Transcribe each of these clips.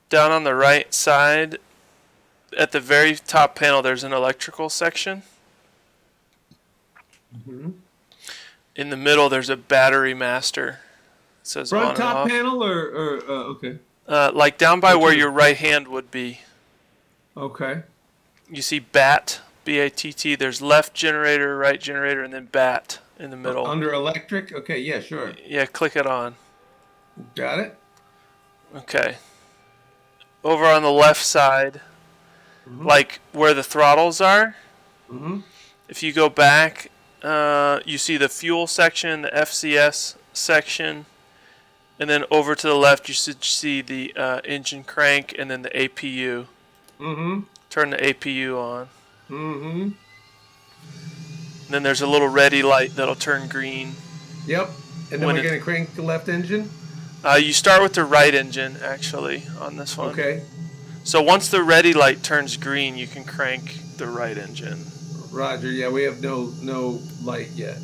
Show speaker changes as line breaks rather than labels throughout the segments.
down on the right side, at the very top panel, there's an electrical section.
Mm-hmm.
In the middle, there's a battery master. It says on
Front
and
top
off.
panel or okay.
Like down by where your right hand would be.
Okay.
You see BAT, B-A-T-T. There's left generator, right generator, and then BAT in the middle.
Under electric? Okay, yeah, sure.
Yeah, click it on.
Got it.
Okay. Over on the left side, like where the throttles are, if you go back, you see the fuel section, the FCS section, and then over to the left you should see the engine crank and then the APU. Turn the APU on. And then there's a little ready light that'll turn green.
Yep. And then we're going to crank the left engine?
You start with the right engine, actually, on this one.
Okay.
So once the ready light turns green, you can crank the right engine.
Roger. Yeah, we have no light yet.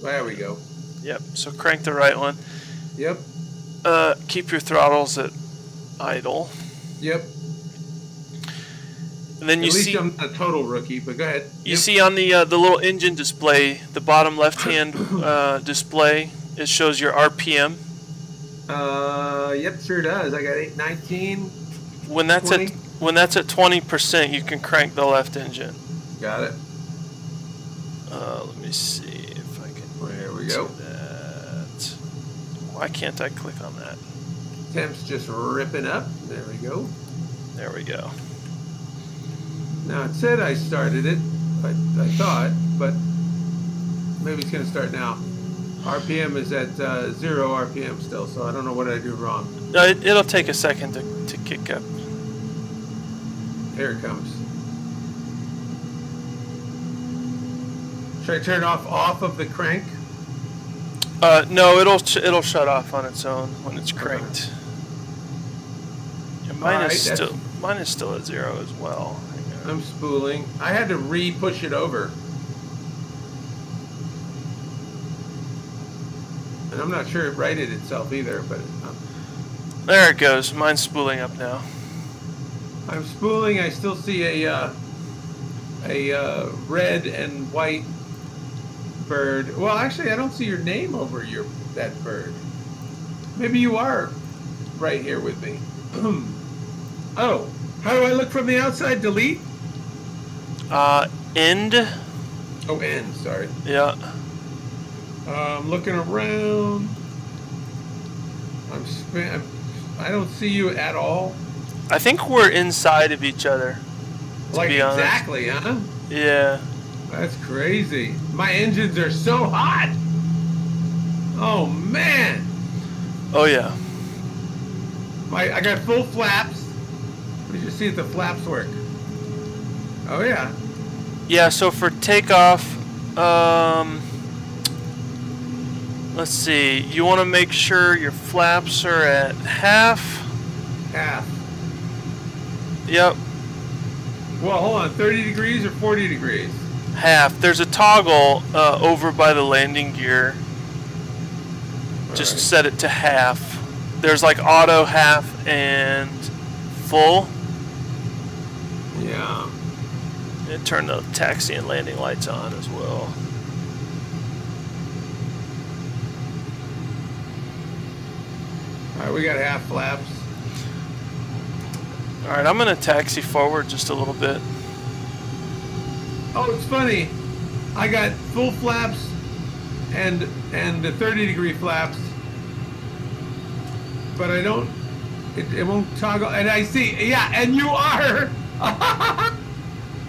There we go.
Yep. So crank the right one.
Yep.
Keep your throttles at idle.
Yep.
And then you see.
At least I'm a total rookie, but go ahead.
You see on the little engine display, the bottom left-hand display, it shows your RPM.
Yep, sure does. I got 819.
When that's
20.
at 20%, you can crank the left engine.
Got it.
Let me see if I can.
There we go.
That. Why can't I click on that?
Temp's just ripping up. There we go.
There we go.
Now it said I started it. I thought, but maybe it's going to start now. RPM is at 0 RPM still, so I don't know what I do wrong.
No, it'll take a second to kick up.
Here it comes. Should I turn off of the crank?
No, it'll shut off on its own when it's cranked. Yeah, mine is still at 0 as well.
I'm spooling. I had to re-push it over. And I'm not sure it righted itself either, but...
There it goes. Mine's spooling up now.
I'm spooling. I still see a red and white bird. Well, actually, I don't see your name over that bird. Maybe you are right here with me. Oh, how do I look from the outside? Delete?
End.
Oh, end. Sorry.
Yeah.
I'm looking around. I don't see you at all.
I think we're inside of each other.
Like exactly, huh?
Yeah.
That's crazy. My engines are so hot. Oh man.
Oh yeah.
I got full flaps. Let me just see if the flaps work. Oh yeah.
Yeah. So for takeoff, let's see. You want to make sure your flaps are at half.
Half.
Yep.
Well, hold on. 30 degrees or 40 degrees?
Half. There's a toggle over by the landing gear. Just set it to half. There's like auto, half, and full.
Yeah.
And turn the taxi and landing lights on as well.
All right, we got half flaps.
All right, I'm gonna taxi forward just a little bit.
Oh, it's funny. I got full flaps and the 30-degree flaps, but I don't. It won't toggle. And I see. Yeah, and you are.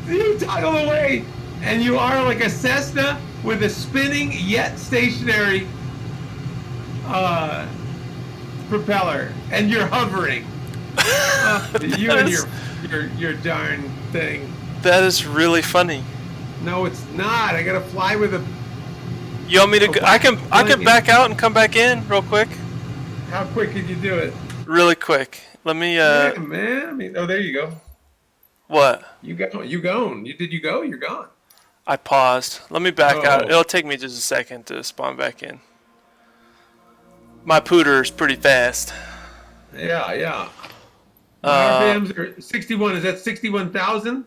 You toggle away, and you are like a Cessna with a spinning yet stationary propeller, and you're hovering. You and your darn thing.
That is really funny.
No, it's not. I gotta fly with a.
You want me to? I can back out and come back in real quick.
How quick can you do it?
Really quick. Let me.
Yeah, man. I mean, oh, there you go.
What?
You go. You gone? Did you go? You're gone.
I paused. Let me back out. It'll take me just a second to spawn back in. My pooter is pretty fast.
Yeah, yeah. My RPMs are 61. Is that 61,000?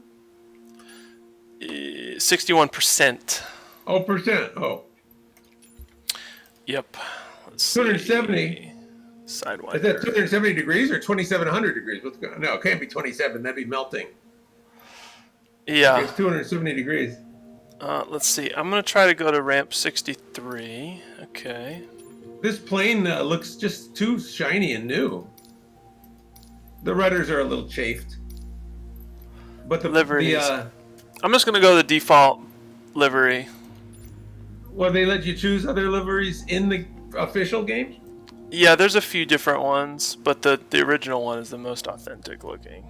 61%.
Oh, percent. Oh.
Yep. Let's see.
270.
Sidewinder.
Is that 270 degrees or 2,700 degrees? What's going on? No, it can't be 27. That'd be melting.
Yeah.
Okay, it's 270 degrees.
Let's see. I'm going to try to go to ramp 63. Okay.
This plane looks just too shiny and new. The rudders are a little chafed. But the
liveries. I'm just going to go to the default livery.
Well, they let you choose other liveries in the official game?
Yeah, there's a few different ones, but the original one is the most authentic looking.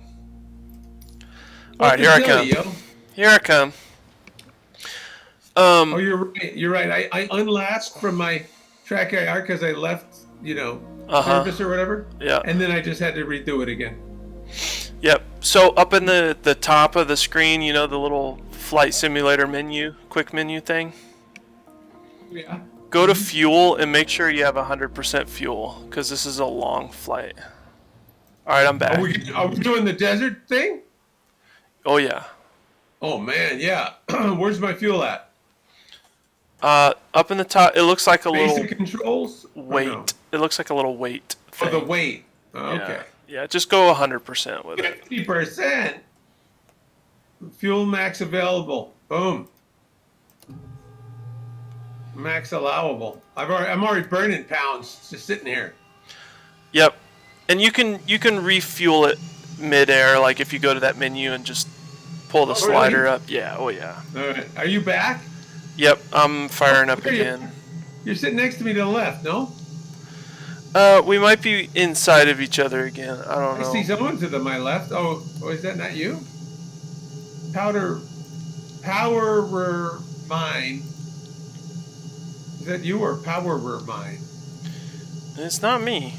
Alright, here I come.
Yo?
Here I come.
Oh, you're right. You're right. I unlatched from my track IR because I left, service or whatever.
Yeah.
And then I just had to redo it again.
Yep. So up in the top of the screen, the little flight simulator menu, quick menu thing.
Yeah.
Go to fuel and make sure you have 100% fuel, because this is a long flight. Alright, I'm back.
Are we doing the desert thing?
Oh, yeah.
Oh, man, yeah. Where's my fuel at?
Up in the top, it looks like a
Basic
little
controls?
weight. No? It looks like a little weight thing.
Oh, the weight. Oh, okay.
Yeah, just go 100% with it.
50%. Fuel max available. Boom. Max allowable. I'm already burning pounds just sitting here.
Yep. And you can refuel it mid-air, like if you go to that menu and just pull the slider
really?
up. Yeah, oh yeah.
All right. Are you back?
Yep, I'm firing up again.
You're sitting next to me to the left, no?
We might be inside of each other again. I don't know.
I see someone to my left. Oh, is that not you? Power mine. Is that you or power mine?
It's not me.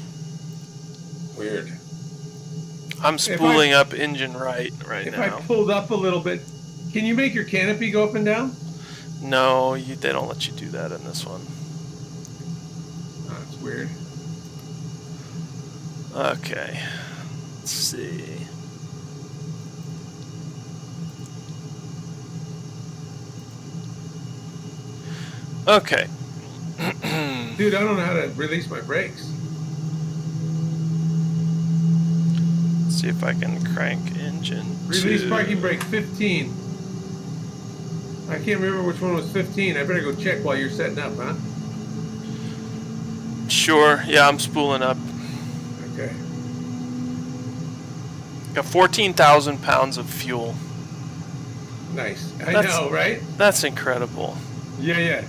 Weird.
I'm spooling up engine right now.
If I pulled up a little bit, can you make your canopy go up and down?
No, they don't let you do that in this one.
Oh, that's weird.
Okay. Let's see. Okay.
Dude, I don't know how to release my brakes.
Let's see if I can crank engine.
Release parking brake 15. I can't remember which one was 15. I better go check while you're setting up, huh?
Sure. Yeah, I'm spooling up.
Okay.
Got 14,000 pounds of fuel.
Nice. I know, right?
That's incredible.
Yeah.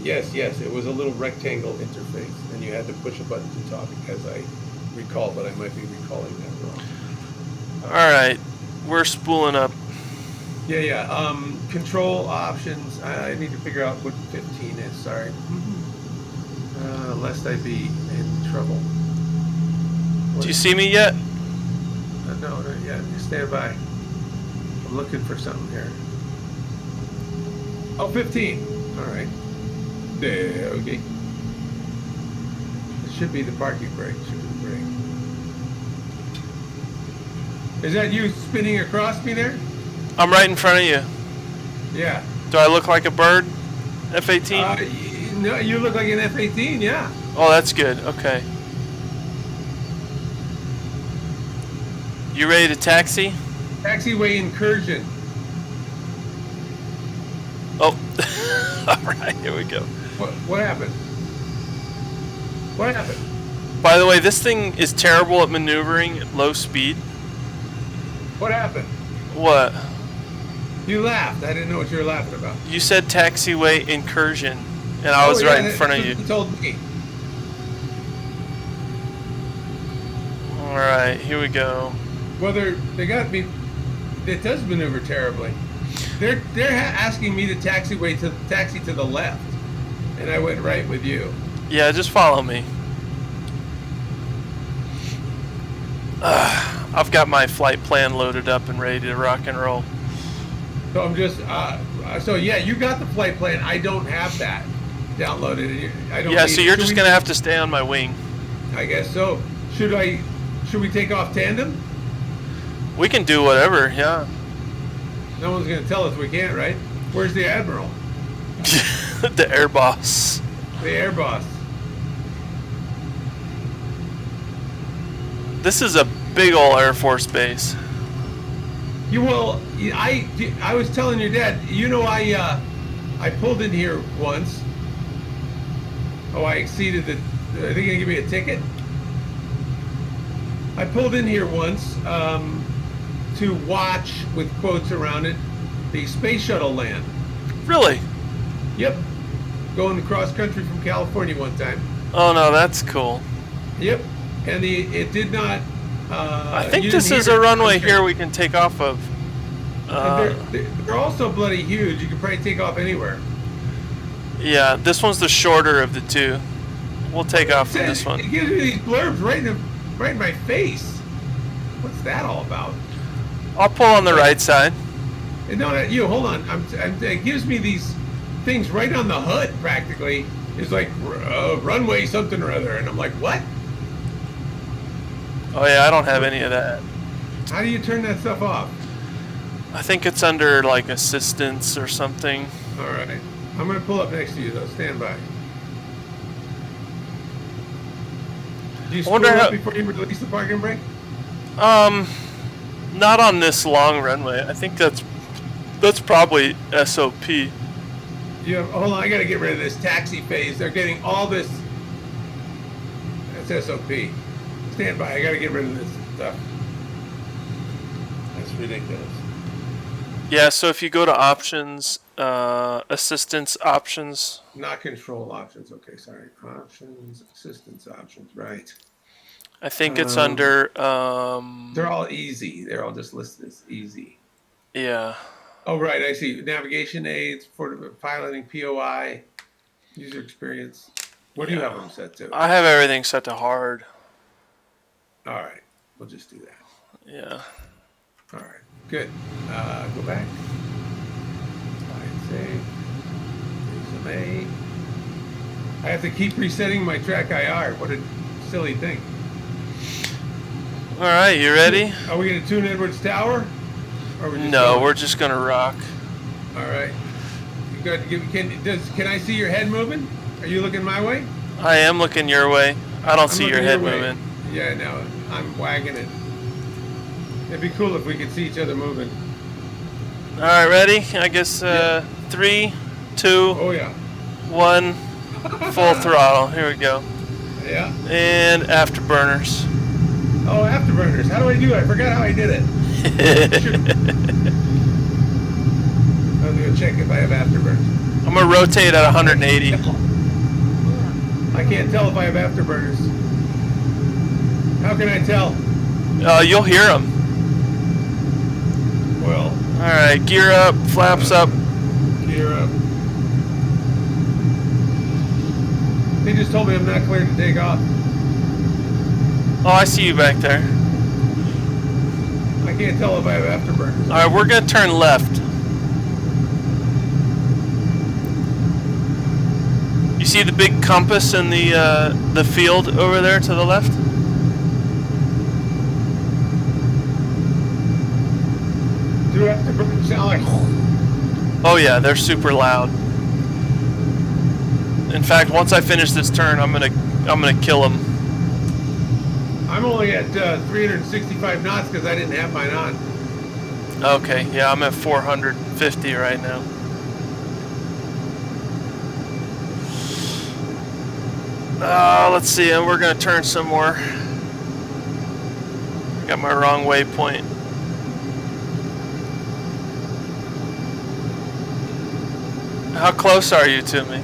Yes, it was a little rectangle interface, and you had to push a button to talk, as I recall, but I might be recalling that wrong.
Alright, we're spooling up.
Yeah. Control options. I need to figure out what 15 is, sorry. Lest I be in trouble.
Do you see me yet?
No, not yet. Stand by. I'm looking for something here. Oh, 15. Alright. There, okay. It should be the parking brake. Is that you spinning across me there?
I'm right in front of you.
Yeah.
Do I look like a bird? F-18?
No, you look like an F-18, yeah.
Oh, that's good. Okay. You ready to taxi?
Taxiway incursion.
Oh. Alright, here we go.
What happened? What happened?
By the way, this thing is terrible at maneuvering at low speed.
What happened?
What?
You laughed. I didn't know what you were laughing about.
You said taxiway incursion, and I was right in front of you.
You told me.
Alright, here we go.
Well, they got me. It does maneuver terribly. They're asking me to taxi to the left, and I went right with you.
Yeah, just follow me. I've got my flight plan loaded up and ready to rock and roll.
So I'm just So yeah, you got the flight plan. I don't have that downloaded. I don't.
Yeah, so you're just gonna have to stay on my wing.
I guess so. Should we take off tandem?
We can do whatever. Yeah.
No one's gonna tell us we can't, right? Where's the admiral?
The air boss.
The air boss.
This is a big ol' Air Force base.
I was telling your dad. You know, I pulled in here once. Oh, I exceeded the. Are they gonna give me a ticket? I pulled in here once to watch, with quotes around it, the space shuttle land.
Really?
Yep. Going across country from California one time.
Oh no, that's cool.
Yep. And it did not.
I think this is a runway here we can take off of.
They're also bloody huge. You can probably take off anywhere.
Yeah, this one's the shorter of the two. We'll take off from this one.
It gives me these blurbs right in my face. What's that all about?
I'll pull on the right side.
No, hold on. It gives me these things right on the hood, practically. It's like runway something or other, and I'm like, what?
Oh yeah, I don't have any of that.
How do you turn that stuff off?
I think it's under like assistance or something.
All right. I'm going to pull up next to you, though. Stand by. Do you spool up before you release the parking brake?
Not on this long runway. I think that's probably SOP.
Hold on, I got to get rid of this taxi phase. They're getting all this. That's SOP. Stand by. I got to get rid of this stuff. That's ridiculous.
Yeah, so if you go to options, assistance options.
Not control options. Okay, sorry. Options, assistance options. Right.
I think it's under.
They're all easy. They're all just listed as easy.
Yeah.
Oh, right. I see. Navigation aids for piloting, POI, user experience. What do you have them set to?
I have everything set to hard.
All right. We'll just do that.
Yeah.
All right. Good. Go back. Fine, save. Resume. I have to keep resetting my track IR. What a silly thing.
All right, you ready?
Are we going to tune Edwards Tower? Or
we're just going to rock.
All right. You got to can I see your head moving? Are you looking my way?
I am looking your way. I don't see your head moving.
Yeah, no. I'm wagging it. It'd be cool if we could see each other moving.
All right, ready? I guess 3, 2,
oh, yeah.
1, full throttle. Here we go.
Yeah.
And afterburners.
Oh, afterburners. How do I do it? I forgot how I did it. I'm going to check if I have afterburners.
I'm going to rotate at 180.
I can't tell if I have afterburners. How can I tell?
You'll hear them.
Well.
All right, gear up, flaps up.
Gear up. They just told me I'm not cleared to take off.
Oh, I see you back there.
I can't tell if I have afterburners.
All right, we're going to turn left. You see the big compass in the field over there to the left?
Do afterburners sound like...
Oh yeah, they're super loud. In fact, once I finish this turn, I'm gonna kill them.
I'm only at 365 knots because I didn't have mine on.
Okay, yeah, I'm at 450 right now. Let's see, and we're gonna turn some more. Got my wrong waypoint. How close are you to me?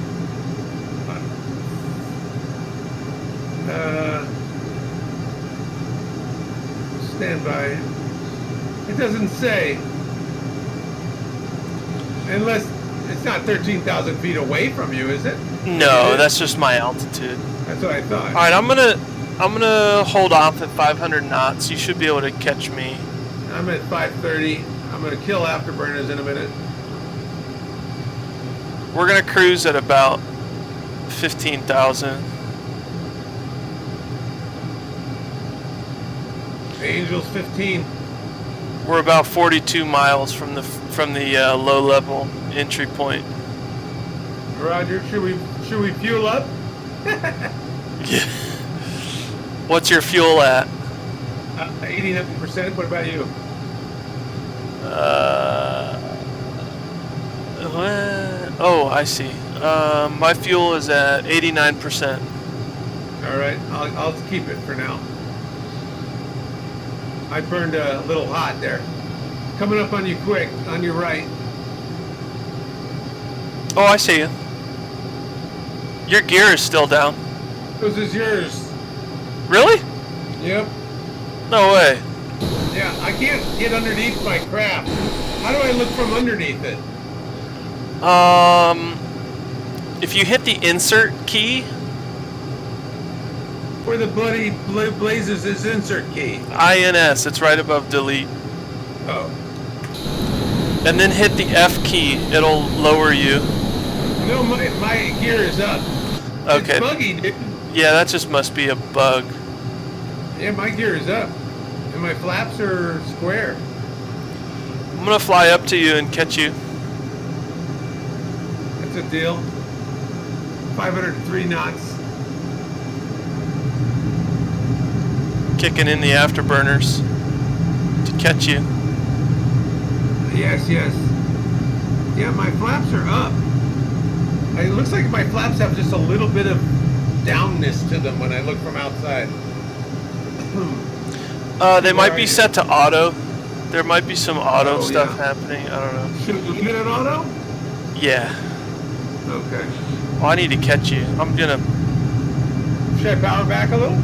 Stand by. It doesn't say. Unless it's not 13,000 feet away from you, is it?
No, that's just my altitude.
That's what I thought.
All right, I'm gonna hold off at 500 knots. You should be able to catch me.
I'm at 530. I'm gonna kill afterburners in a minute.
We're gonna cruise at about 15,000.
Angel's 15.
We're about 42 miles from the low level entry point.
Roger. Should we fuel up?
Yeah. What's your fuel at?
89%. What about you?
Oh, I see. My fuel is at 89%.
All right. I'll keep it for now. I burned a little hot there. Coming up on you quick, on your right.
Oh, I see you. Your gear is still down.
This is yours.
Really?
Yep.
No way.
Yeah, I can't get underneath my craft. How do I look from underneath it?
If you hit the insert key,
Where the bloody blazes is insert key.
INS, it's right above delete.
Oh.
And then hit the F key, it'll lower you.
No, my gear is up.
Okay.
It's buggy, dude.
Yeah, that just must be a bug.
Yeah, my gear is up. And my flaps are square.
I'm gonna fly up to you and catch you.
That's a deal. 503 knots.
Kicking in the afterburners to catch you.
Yes. Yeah, my flaps are up. It looks like my flaps have just a little bit of downness to them when I look from outside.
They might be set to auto. There might be some auto stuff
yeah.
happening. I don't know.
Should we leave it at auto?
Yeah.
Okay.
Well, I need to catch you. I'm gonna.
Should I power back a little?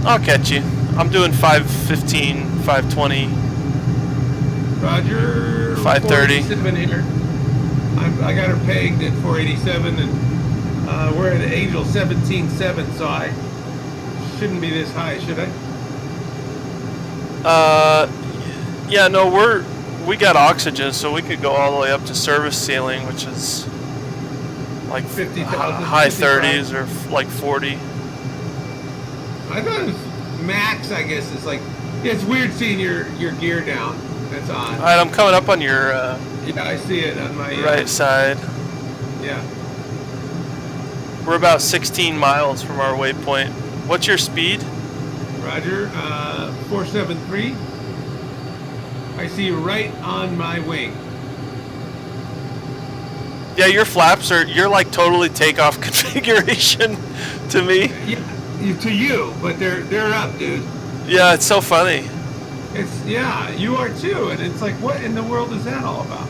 I'll catch you. I'm doing 515, 520.
Roger.
530.
487 here. I got her pegged at 487, and we're at Angel 17.7, so I shouldn't be this high, should I?
Yeah, no, we got oxygen, so we could go all the way up to service ceiling, which is like
50,000,
high
55.
30s or like 40.
I thought it was max, I guess. It's like, yeah, it's weird seeing your gear down. That's odd.
All right, I'm coming up on your
Yeah, I see it on my
right side.
Yeah.
We're about 16 miles from our waypoint. What's your speed?
Roger. 473. I see you right on my wing.
Yeah, your flaps you're like totally takeoff configuration to me.
Yeah, to you, but they're up, dude.
Yeah, it's so funny.
Yeah, you are too, and it's like, what in the world is that all about?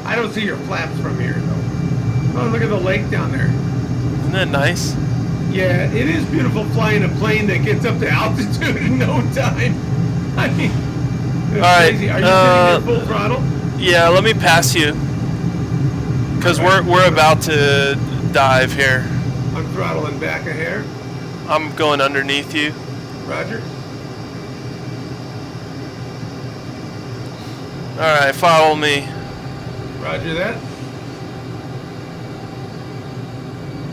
I don't see your flaps from here though. Oh, look at the lake down there.
Isn't that nice?
Yeah, it is beautiful flying a plane that gets up to altitude in no time. I mean, it's
all right,
crazy. Are you sitting at full throttle?
Yeah, let me pass you, because we're about to dive here.
I'm throttling back a hair.
I'm going underneath you.
Roger.
All right, follow me.
Roger that.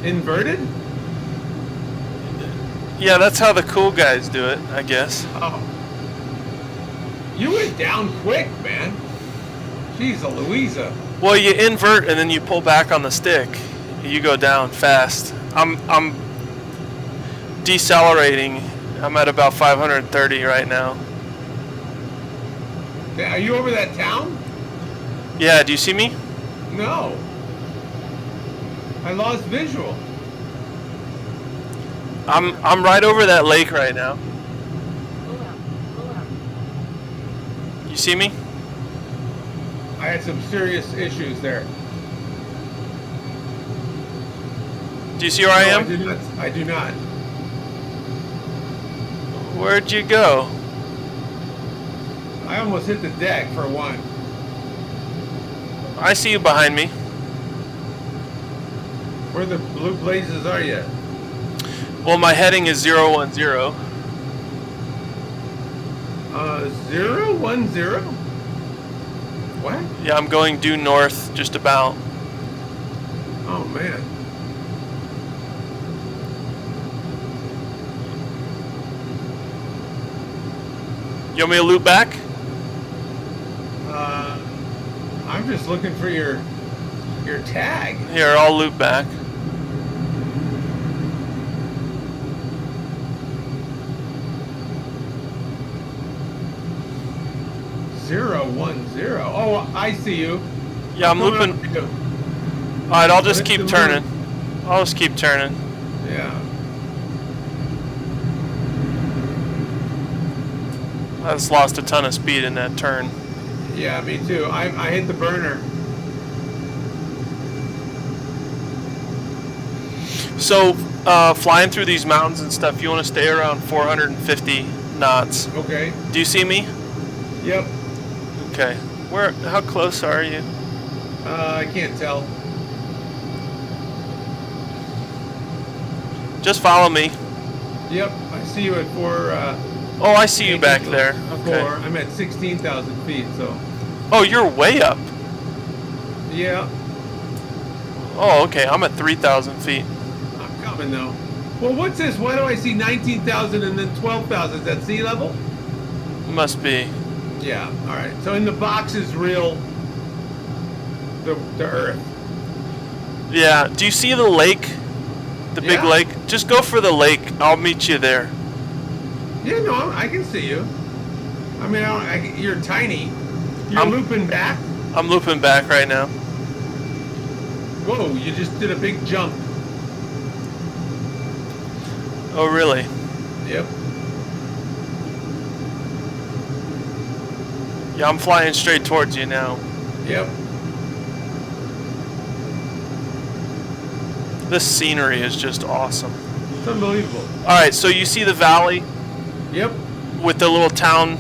Inverted?
Yeah, that's how the cool guys do it, I guess.
Oh. You went down quick, man. Jeez, Louisa.
Well, you invert and then you pull back on the stick. You go down fast. I'm decelerating. I'm at about 530 right now.
Are you over that town?
Yeah, do you see me?
No. I lost visual.
I'm right over that lake right now. You see me?
I had some serious issues there.
Do you see where I am?
I do not.
Where'd you go?
I almost hit the deck for one.
I see you behind me.
Where the blue blazes are you?
Well, my heading is 010.
010? What?
Yeah, I'm going due north just about.
Oh, man.
You want me to loop back?
I'm just looking for your tag.
Here, I'll loop back.
Zero 1 0. Oh, I see you.
Yeah, I'm looping. All right, I'll just keep turning. I'll just keep turning.
Yeah.
I just lost a ton of speed in that turn.
Yeah, me too. I hit the burner.
So, flying through these mountains and stuff, you want to stay around 450 knots.
Okay.
Do you see me?
Yep.
Okay. How close are you?
I can't tell.
Just follow me.
Yep, I see you at 4.
Oh, I see you back there. Okay.
4. I'm at 16,000 feet, so.
Oh, you're way up.
Yeah.
Oh, okay. I'm at 3,000 feet.
I'm coming though. Well, what's this? Why do I see 19,000 and then 12,000? Is that sea level?
Must be.
Yeah. All right. So in the box is real. The Earth.
Yeah. Do you see the lake? The big lake? Just go for the lake. I'll meet you there.
Yeah, no, I can see you. I mean, you're tiny. You're looping back?
I'm looping back right now.
Whoa, you just did a big jump.
Oh, really?
Yep.
Yeah, I'm flying straight towards you now.
Yep.
This scenery is just awesome.
It's unbelievable.
All right, so you see the valley?
Yep.
With the little town?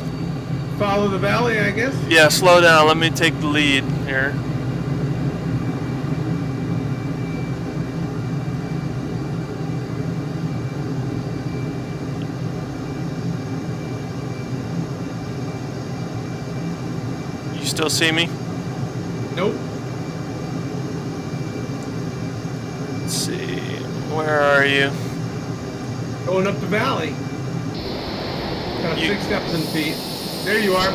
Follow the valley, I guess?
Yeah, slow down. Let me take the lead here. You still see me?
Nope.
Let's see. Where are you?
Going up the valley. Got 6,000 feet. There you are.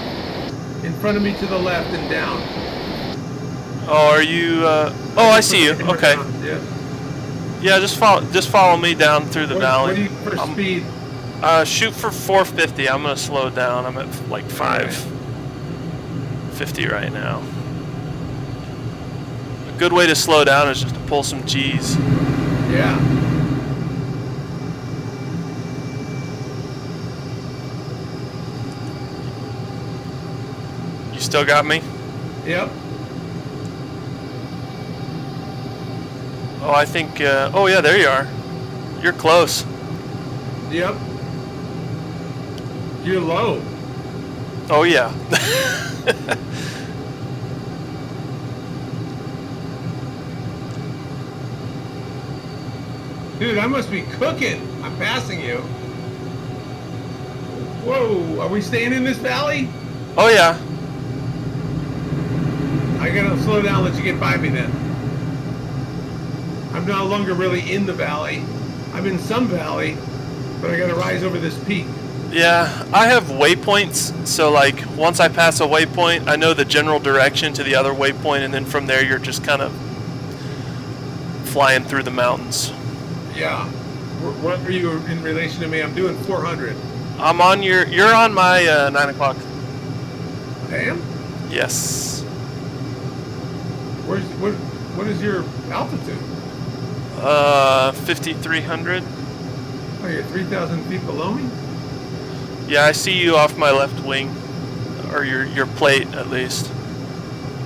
In front of me to the left and down.
Oh, are you? Oh, I see you. Okay.
Yeah.
Yeah, just follow me down through the valley.
What do you for speed?
Shoot for 450. I'm gonna slow down. I'm at like 550 right now. A good way to slow down is just to pull some G's.
Yeah.
You still got me?
Yep.
Oh, I think. Oh, yeah, there you are. You're close.
Yep. You're low.
Oh, yeah.
Dude, I must be cooking. I'm passing you. Whoa, are we staying in this valley?
Oh, yeah.
I gotta slow down, let you get by me then. I'm no longer really in the valley. I'm in some valley, but I gotta rise over this peak.
Yeah, I have waypoints, so like once I pass a waypoint, I know the general direction to the other waypoint, and then from there you're just kind of flying through the mountains.
Yeah. What are you in relation to me? I'm doing 400.
I'm on you're on my 9 o'clock.
I am?
Yes.
What is your altitude?
5,300.
Oh, you're 3,000 feet below me?
Yeah, I see you off my left wing, or your plate at least.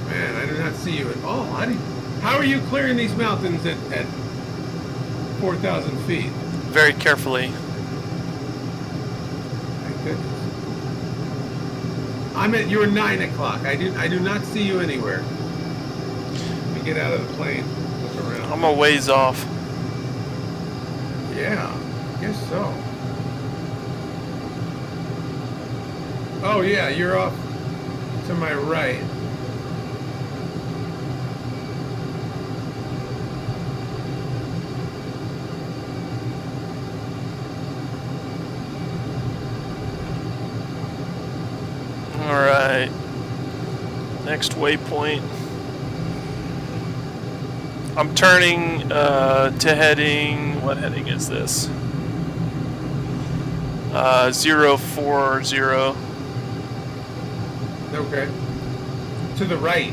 Man, I do not see you at all. How are you clearing these mountains at 4,000 feet?
Very carefully.
Thank goodness. I'm at your 9 o'clock. I do not see you anywhere. Let me get out of the plane. Look around.
I'm a ways off.
Yeah, I guess so. Oh yeah, you're off to my right.
next waypoint. I'm turning to heading. What heading is this? 040.
Okay. To the right.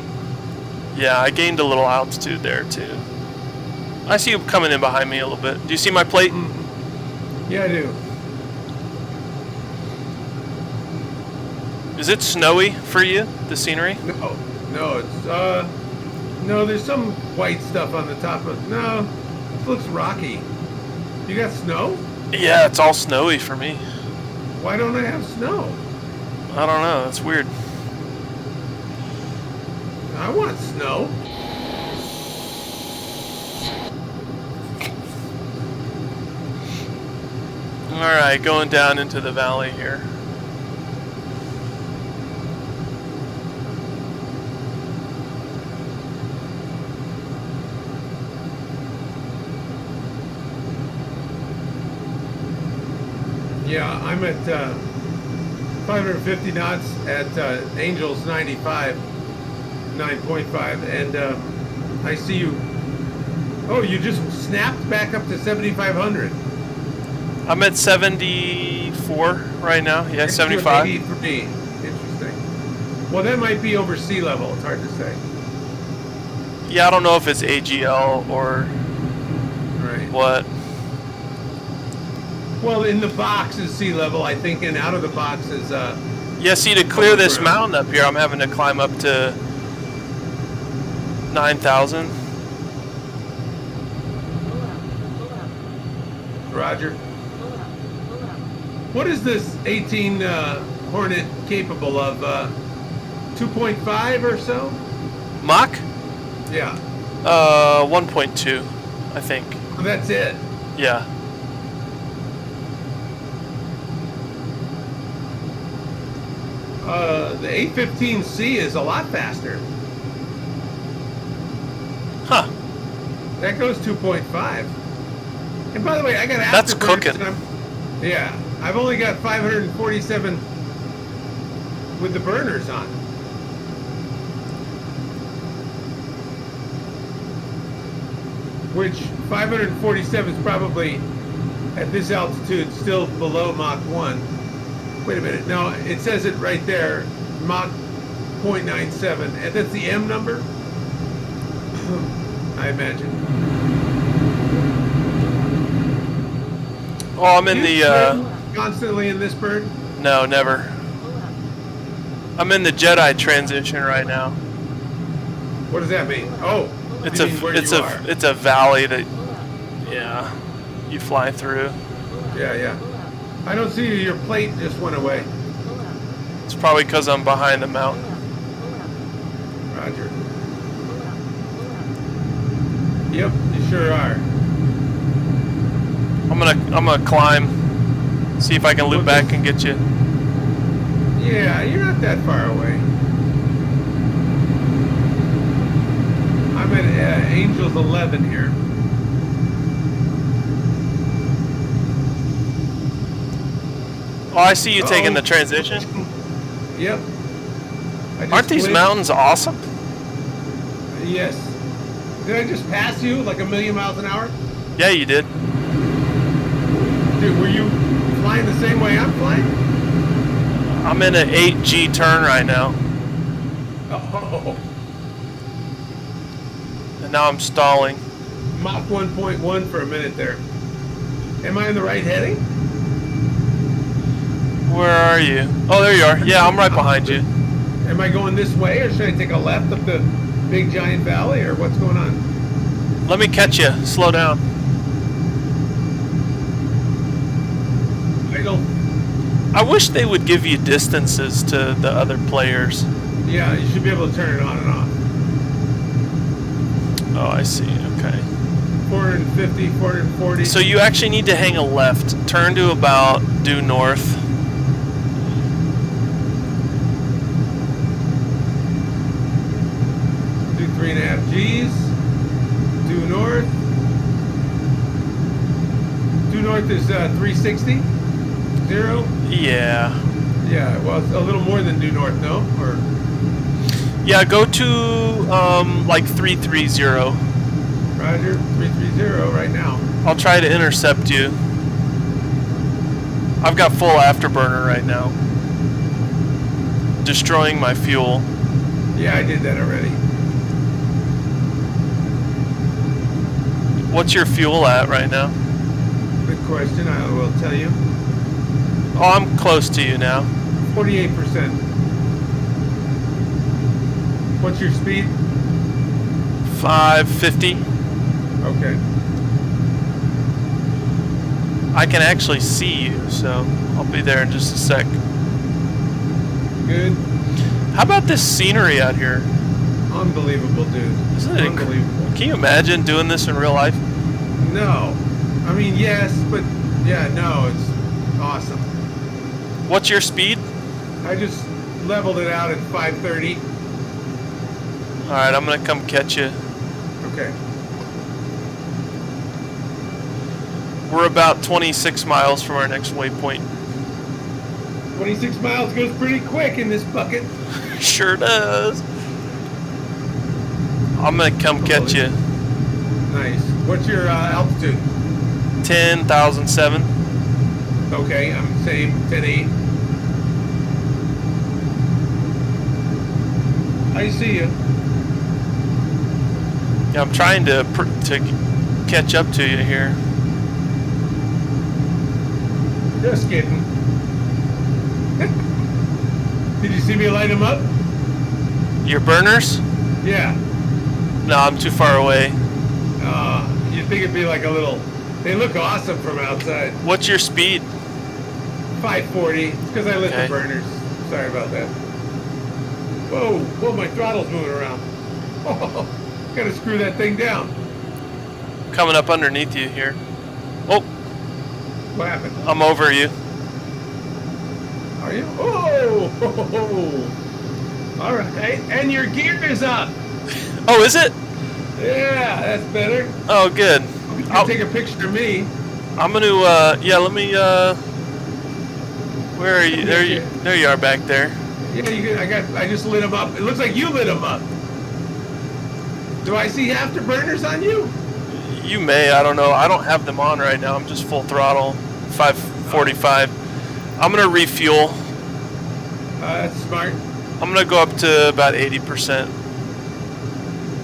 Yeah, I gained a little altitude there too. I see you coming in behind me a little bit. Do you see my plate?
Mm-hmm. Yeah, I do.
Is it snowy for you, the scenery?
No, it's no. There's some white stuff on the top of. No, it looks rocky. You got snow?
Yeah, it's all snowy for me.
Why don't I have snow?
I don't know. That's weird.
I want snow.
All right, going down into the valley here.
Yeah, I'm at 550 knots at Angels 95, 9.5, and I see you. Oh, you just snapped back up to 7,500.
I'm at 74 right now. Yeah, 75.
83. Interesting. Well, that might be over sea level. It's hard to say.
Yeah, I don't know if it's AGL or what.
Well, in the box is sea level, I think, and out of the box is...
yeah, see, to clear this mountain up here, I'm having to climb up to 9,000.
Roger. What is this 18 Hornet capable of? 2.5 or so?
Mach?
Yeah.
1.2, I think.
Well, that's it.
Yeah.
The 815C is a lot faster.
Huh.
That goes 2.5. And by the way, I got
That's cooking.
Yeah, I've only got 547 with the burners on. Which 547 is probably at this altitude still below Mach 1. Wait a minute. No, it says it right there, Mach 0.97. And that's the M number? I imagine.
Oh, I'm in the...
constantly in this bird?
No, never. I'm in the Jedi transition right now.
What does that mean? Oh,
it's a valley that, yeah, you fly through.
Yeah. I don't see you. Your plate just went away.
It's probably because I'm behind the mountain.
Roger. Yep, you sure are.
I'm gonna climb, see if I can loop back and get you.
Yeah, you're not that far away. I'm at Angels 11 here.
Oh, I see you taking the transition.
Yep.
Aren't these mountains awesome?
Yes. Did I just pass you like a million miles an hour?
Yeah, you did.
Dude, were you flying the same way I'm flying?
I'm in an 8G turn right now.
Oh.
And now I'm stalling.
Mach 1.1 for a minute there. Am I in the right heading?
Where are you? Oh, there you are. Yeah, I'm right behind you.
Am I going this way, or should I take a left up the big giant valley, or what's going on?
Let me catch you. Slow down. I wish they would give you distances to the other players.
Yeah, you should be able to turn it on and off.
Oh, I see. Okay.
450, 440.
So you actually need to hang a left. Turn to about due north.
Do 3.5 Gs. Due north. Due north is 360. 0.
Yeah.
Yeah, well, it's a little more than due north, no? Or
Yeah, go to like 330.
Roger, 330 right now.
I'll try to intercept you. I've got full afterburner right now. Destroying my fuel.
Yeah, I did that already.
What's your fuel at right now?
Good question, I will tell you.
Oh, I'm close to you now.
48%. What's your speed?
550.
Okay.
I can actually see you, so I'll be there in just a sec.
Good.
How about this scenery out here?
Unbelievable, dude.
Isn't it
unbelievable?
Can you imagine doing this in real life?
No. I mean, yes, but yeah, no, it's awesome.
What's your speed?
I just leveled it out at 530.
Alright, I'm gonna come catch you.
Okay.
We're about 26 miles from our next waypoint.
26 miles goes pretty quick in this bucket.
Sure does. I'm gonna come catch you.
Nice. What's your altitude?
10,007.
Okay, I'm same, 10.8. I see you.
Yeah, I'm trying to catch up to you here.
Just kidding. Did you see me light them up?
Your burners?
Yeah.
No, I'm too far away.
You'd think it'd be like a little... They look awesome from outside.
What's your speed?
540. It's because I lit
Okay.
the burners. Sorry about that. Whoa, my throttle's moving around. Oh, gotta screw that thing down.
Coming up underneath you here. Oh,
What happened?
I'm over you.
Are you? Oh, all right. And your gear is up.
Oh, is it?
Yeah, that's better.
Oh, good.
You can take a picture of me.
I'm gonna, yeah, let me, where are you? There you are back there.
Yeah, I just lit them up. It looks like you lit them up. Do I see afterburners on you?
You may, I don't know. I don't have them on right now. I'm just full throttle, 545. I'm gonna refuel.
That's smart.
I'm gonna go up to about 80%.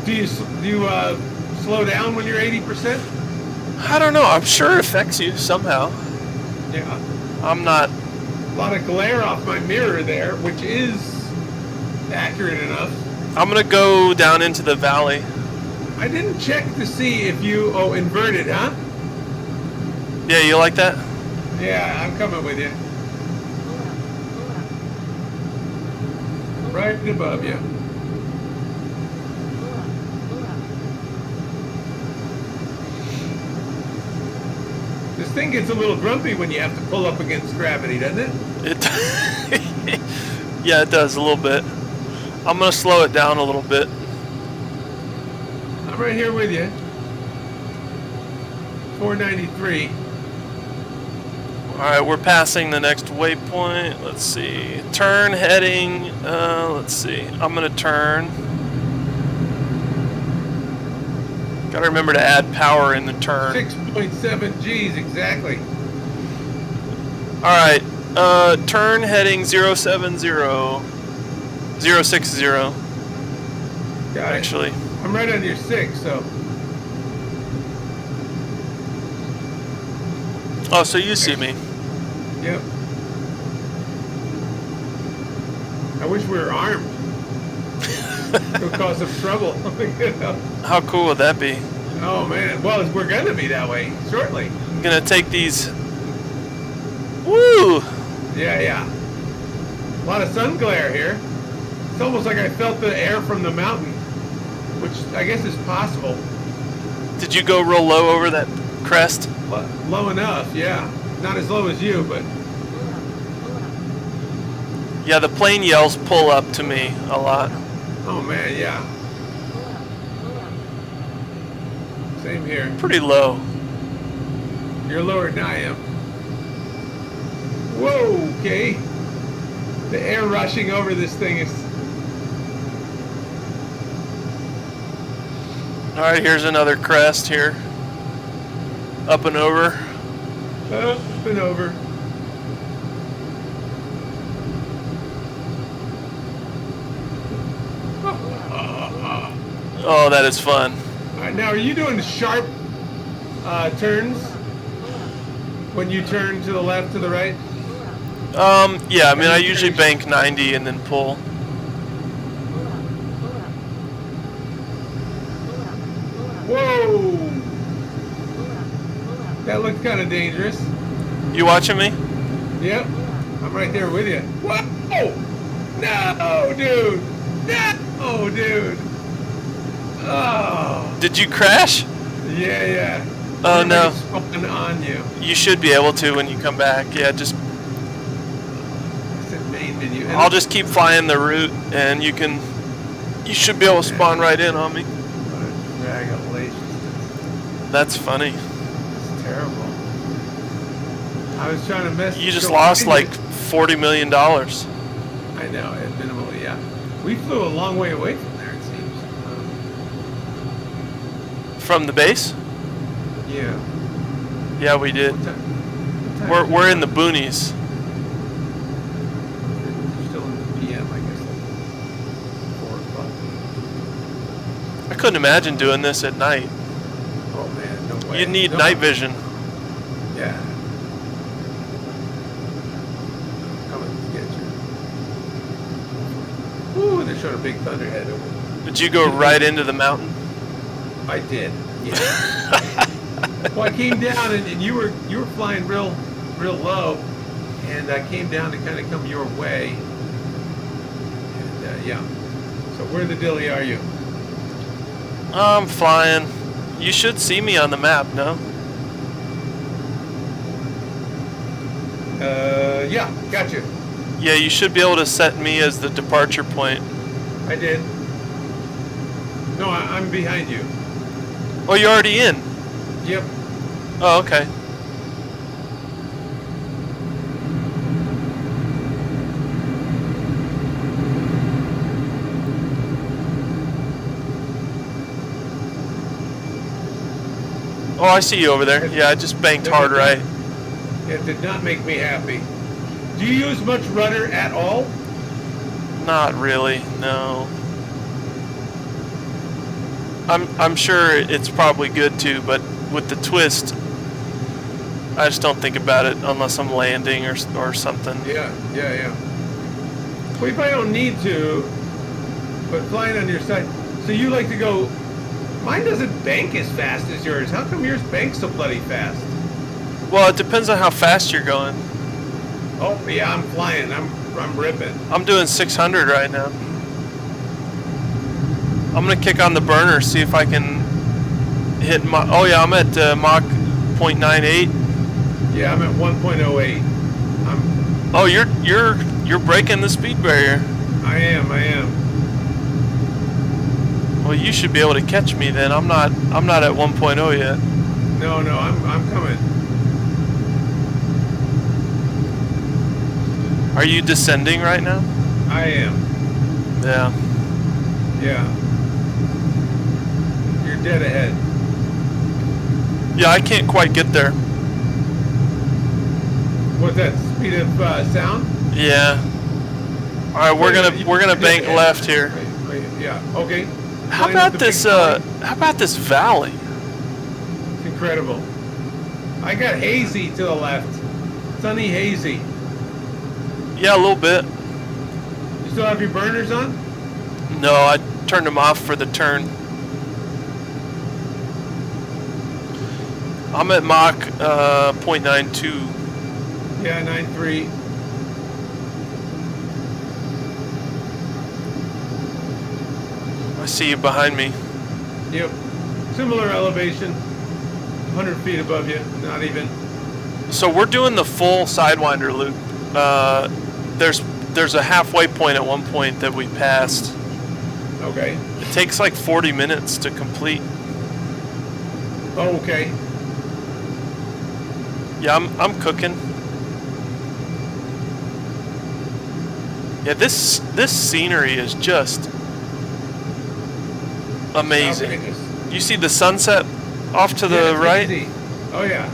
Do you slow down when you're 80%?
I don't know. I'm sure it affects you somehow.
Yeah.
I'm not.
A lot of glare off my mirror there, which is accurate enough.
I'm gonna go down into the valley.
I didn't check to see if you... Oh, inverted, huh?
Yeah, you like that?
Yeah, I'm coming with you. Right above you. This thing gets a little grumpy when you have to pull up against gravity, doesn't it?
Yeah, it does a little bit. I'm gonna slow it down a little bit.
I'm right here with you. 493.
Alright, we're passing the next waypoint. Let's see. Turn heading. Let's see. I'm gonna turn. Gotta remember to add power in the turn.
6.7 G's exactly.
Alright. Turn heading 070. 060.
Got
Actually.
it. I'm right on your 6, so.
Oh, so you see me.
Yep. I wish we were armed. It'll cause some trouble. You know?
How cool would that be?
Oh man. Well, we're gonna be that way shortly.
I'm gonna take these. Woo!
Yeah. A lot of sun glare here. It's almost like I felt the air from the mountain, which I guess is possible.
Did you go real low over that crest?
Low enough, yeah. Not as low as you, but...
Yeah, the plane yells pull up to me a lot.
Oh man, yeah. Same here.
Pretty low.
You're lower than I am. Whoa, okay. The air rushing over this thing is
Alright, here's another crest here. Up and over.
Up and over.
Oh, that is fun.
Alright, now are you doing the sharp turns? When you turn to the left, to the right?
Yeah, I mean, I usually bank 90 and then pull.
Whoa! That looks kind of dangerous.
You watching me?
Yep. I'm right there with you. Whoa! No, dude! No, dude! Oh!
Did you crash?
Yeah.
Oh, no.
Spun on you.
You should be able to when you come back. Yeah, just...
It's a main menu. And
I'll just keep flying the route, and you should be able to spawn right in on me.
Congratulations.
That's funny.
It's terrible. I was trying to mess.
You just lost like $40 million.
I know, minimally, yeah. We flew a long way away from there, it seems.
From the base?
Yeah.
Yeah, we did.
What time
We're in the boonies.
You're still in the PM, I guess. Like 4 o'clock.
I couldn't imagine doing this at night.
Oh man, no way.
You need night vision.
Yeah. Coming to get you. Ooh, they showed a big thunderhead over there.
Did you go right into the mountain?
I did. Yeah. Well, I came down and you were flying real low, and I came down to kind of come your way. And yeah. So where the dilly are you?
I'm flying. You should see me on the map, no?
Yeah, got you.
Yeah, you should be able to set me as the departure point.
I did. No, I'm behind you.
Oh, you're already in?
Yep.
Oh, okay. Oh, I see you over there. Yeah, I just banked hard right.
It did not make me happy. Do you use much rudder at all?
Not really, no. I'm sure it's probably good to, but with the twist, I just don't think about it unless I'm landing or something.
Yeah. Well, you probably don't need to, but flying on your side. So you like to go. Mine doesn't bank as fast as yours. How come yours banks so bloody fast?
Well, it depends on how fast you're going.
Oh yeah, I'm flying. I'm ripping.
I'm doing 600 right now. I'm gonna kick on the burner, see if I can hit my. Oh yeah, I'm at Mach 0.98.
Yeah, I'm at 1.08.
Oh, you're breaking the speed barrier.
I am.
Well, you should be able to catch me then. I'm not at 1.0 yet.
No, I'm coming.
Are you descending right now?
I am.
Yeah.
Yeah. You're dead ahead.
Yeah, I can't quite get there.
What's that? Speed of sound?
Yeah. All right, we're gonna bank left here.
Wait, yeah. Okay.
How about this valley?
It's incredible. I got hazy to the left. Sunny hazy.
Yeah, a little bit.
You still have your burners on?
No, I turned them off for the turn. I'm at Mach 0.92.
Yeah, 9.3.
I see you behind me.
Yep. Similar elevation. 100 feet above you. Not even.
So we're doing the full Sidewinder loop. There's a halfway point at one point that we passed.
Okay.
It takes like 40 minutes to complete.
Oh, okay.
Yeah, I'm cooking. Yeah, this scenery is just amazing. You see the sunset off to
Yeah,
the
it's
right?
easy. Oh yeah.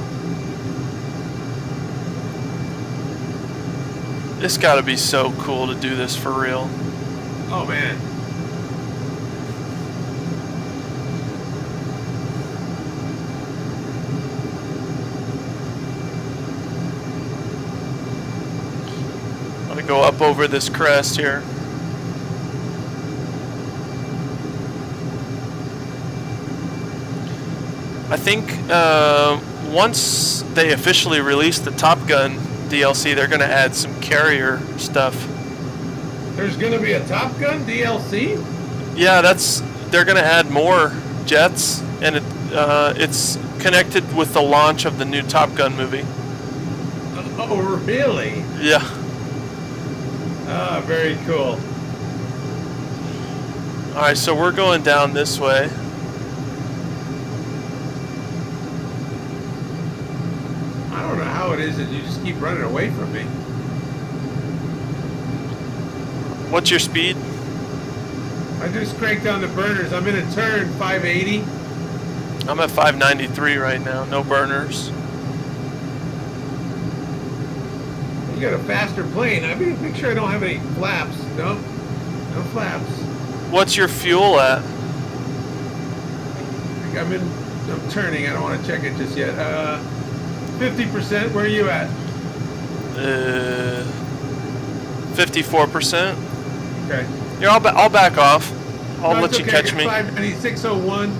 It's got to be so cool to do this for real.
Oh man.
I'm gonna go up over this crest here. I think once they officially release the Top Gun DLC, they're gonna add some carrier stuff.
There's gonna be a Top Gun DLC?
Yeah, they're gonna add more jets, and it's connected with the launch of the new Top Gun movie.
Oh, really?
Yeah.
Ah, very cool.
All right, so we're going down this way.
I don't know how it is that you just keep running away from me.
What's your speed?
I just cranked on the burners. I'm in a turn 580.
I'm at 593 right now. No burners.
You got a faster plane. I mean, make sure I don't have any flaps. No, no flaps.
What's your fuel at?
I'm turning. I don't want to check it just yet. 50%. Where are you at?
54%.
Okay.
Here, I'll back off. I'll
No,
let
it's
you
okay.
catch me.
596.01.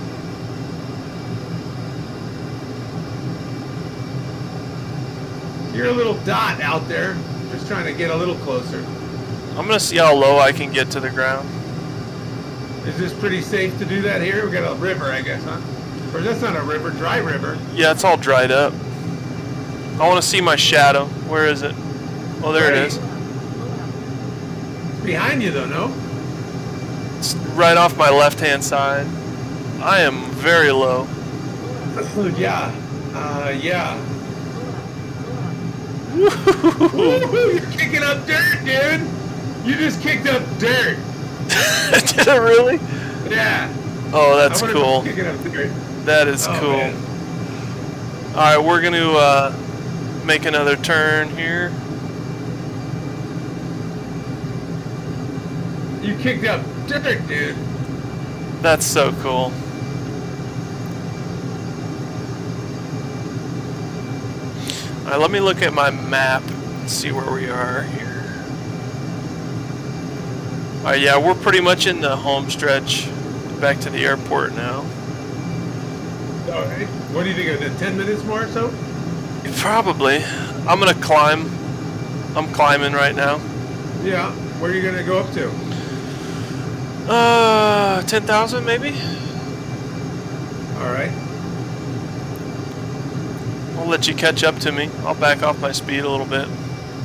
You're a little dot out there. Just trying to get a little closer.
I'm gonna see how low I can get to the ground.
Is this pretty safe to do that here? We got a river, I guess, huh? Or that's not a river, dry river.
Yeah, it's all dried up. I want to see my shadow. Where is it? Oh, there it is.
It's behind you, though, no?
It's right off my left-hand side. I am very low.
Yeah. Yeah.
Woo-hoo-hoo-hoo.
You're kicking up dirt, dude. You just kicked up dirt.
Did it really?
Yeah.
Oh, that's
I wonder if
cool.
it's kicking up dirt.
That is
Oh,
cool.
man.
All right, we're going to make another turn here.
You kicked up dirt, dude.
That's so cool. All right, let me look at my map and see where we are here. All right, yeah, we're pretty much in the home stretch. Back to the airport now.
All right. What do you think of it? 10 minutes more or so?
Probably. I'm gonna climb. I'm climbing right now.
Yeah. Where are you gonna go up to?
10,000 maybe?
All right.
I'll let you catch up to me. I'll back off my speed a little bit.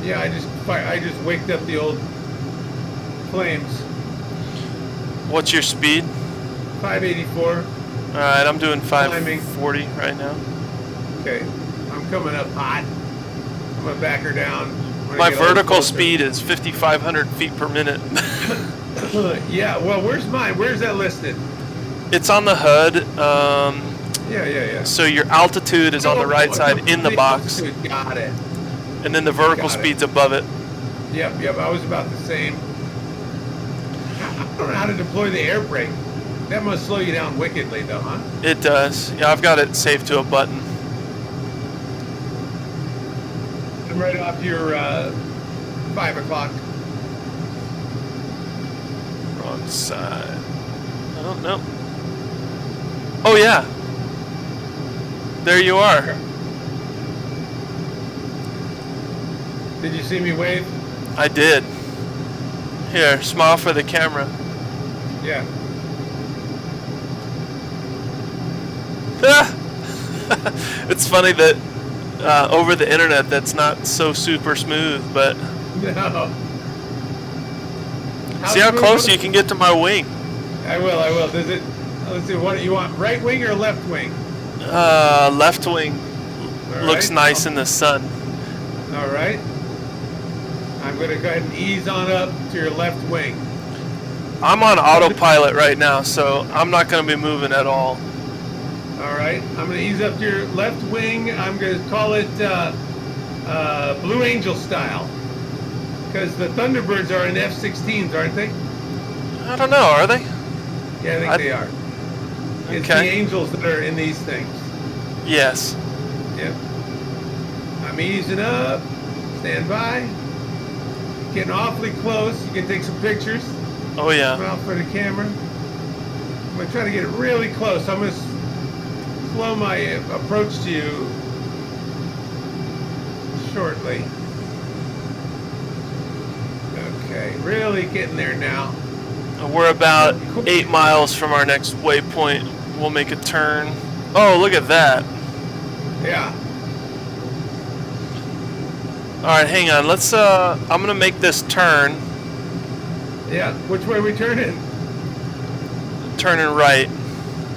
Yeah, I just waked up the old flames.
What's your speed?
584.
Alright, I'm doing 540 right now.
Okay. I'm coming up hot. I'm gonna back her down. when I
My
get a little
vertical
closer.
speed is 5,500 feet per minute.
Yeah, well, where's mine? Where's that listed?
It's on the HUD.
Yeah.
So your altitude is on the right side in the box.
Got it.
And then the vertical
Got it.
speed's above it.
Yep. I was about the same. I don't know how to deploy the air brake. That must slow you down wickedly, though, huh?
It does. Yeah, I've got it saved to a button.
I'm right off your 5 o'clock.
Wrong side. I don't know. Oh, yeah. There you are.
Did you see me wave?
I did. Here, smile for the camera.
Yeah.
It's funny that over the internet that's not so super smooth, but
No.
see how close you can get to my wing.
I will. Does it? Let's see. What do you want? Right wing or left wing?
Left wing
All
looks
right.
nice in the sun.
All right. I'm going to go ahead and ease on up to your left wing.
I'm on autopilot right now, so I'm not going to be moving at all.
All right, I'm going to ease up to your left wing. I'm going to call it Blue Angel style. Because the Thunderbirds are in F-16s, aren't they?
I don't know, are they?
Yeah, I think they are. It's the Angels that are in these things.
Yes.
Yep. I'm easing up. Stand by. Getting awfully close. You can take some pictures.
Oh, yeah.
Come out for the camera. I'm going to try to get really close. I'm going to slow my approach to you shortly. Okay, really getting there now.
We're about 8 miles from our next waypoint. We'll make a turn. Oh, look at that.
Yeah.
Alright, hang on. Let's, I'm gonna make this turn.
Yeah, which way are we turning?
Turning right.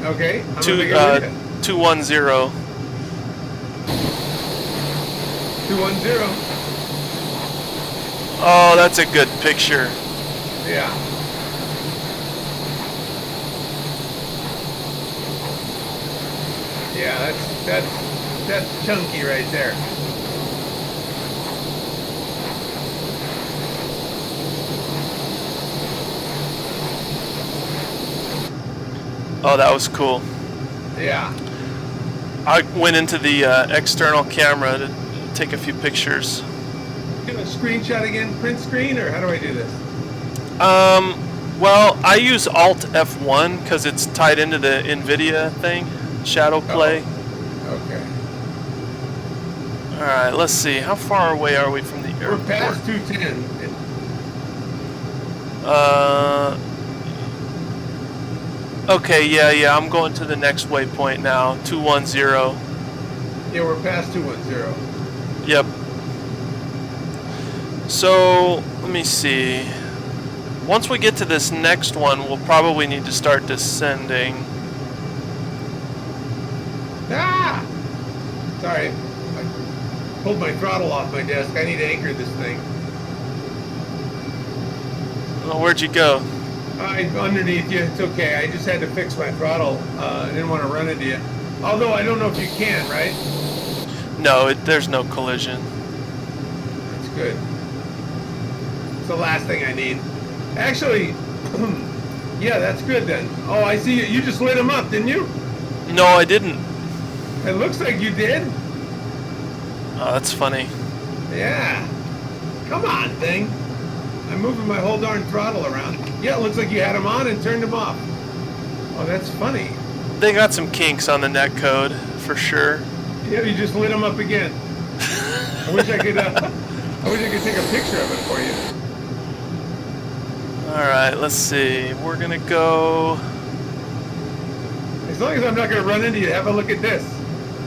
Okay.
210.
210.
Oh, that's a good picture.
Yeah. Yeah, that's chunky right there.
Oh, that was cool.
Yeah.
I went into the external camera to take a few pictures.
Do a screenshot again, print screen, or how do I do this?
Well, I use Alt F1 because it's tied into the NVIDIA thing, Shadow Play.
Oh. Okay.
All right, let's see. How far away are we from the airport?
We're past 210.
Okay, yeah. I'm going to the next waypoint now. 210.
Yeah, we're past 210.
Yep. So let me see. Once we get to this next one, we'll probably need to start descending.
Ah! Sorry. I pulled my throttle off my desk. I need to anchor this thing.
Oh, where'd you go?
Underneath you. It's okay. I just had to fix my throttle. I didn't want to run into you. Although I don't know if you can, right?
No, there's no collision.
That's good. It's the last thing I need. Actually, yeah, that's good then. Oh, I see. You just lit them up, didn't you?
No, I didn't.
It looks like you did.
Oh, that's funny.
Yeah. Come on, thing. I'm moving my whole darn throttle around. Yeah, it looks like you had them on and turned them off. Oh, that's funny.
They got some kinks on the netcode, for sure.
Yeah, you just lit them up again. I wish I could take a picture of it for you.
Alright, let's see. We're gonna go...
As long as I'm not gonna run into you, have a look at this.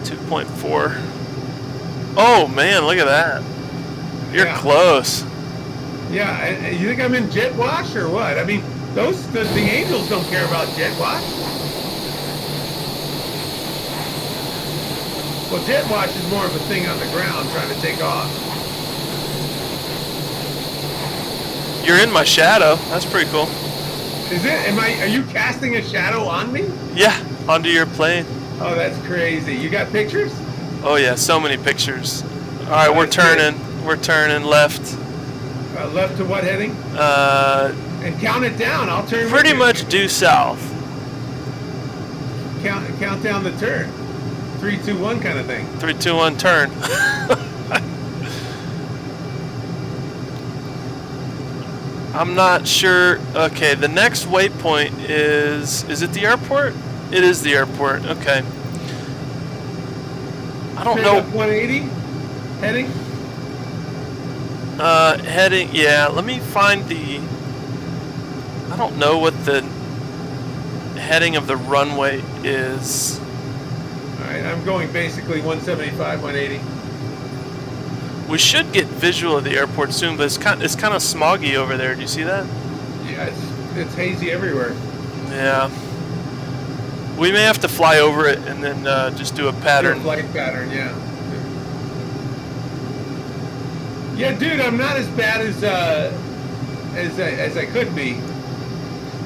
2.4. Oh, man, look at that. You're close.
Yeah, and you think I'm in jet wash or what? I mean, the Angels don't care about jet wash. Well, jet wash is more of a thing on the ground trying to take off.
You're in my shadow. That's pretty cool.
Is it? Are you casting a shadow on me?
Yeah, onto your plane.
Oh, that's crazy. You got pictures?
Oh yeah, so many pictures. All right, we're turning. Good. We're turning left.
Left to what heading? And count it down. I'll turn.
Pretty much due south.
Count down the turn. 3, 2, 1 kind of thing.
3, 2, 1, turn. I'm not sure. Okay, the next waypoint is it the airport? It is the airport. Okay. I don't know.
180 heading?
Heading, yeah, let me find the... I don't know what the heading of the runway is.
Alright, I'm going basically 175, 180.
We should get visual of the airport soon, but it's kind of smoggy over there. Do you see that?
Yeah, it's hazy everywhere.
Yeah. We may have to fly over it and then just do a pattern.
Do a flight pattern, yeah. Yeah, dude, I'm not as bad as I could be.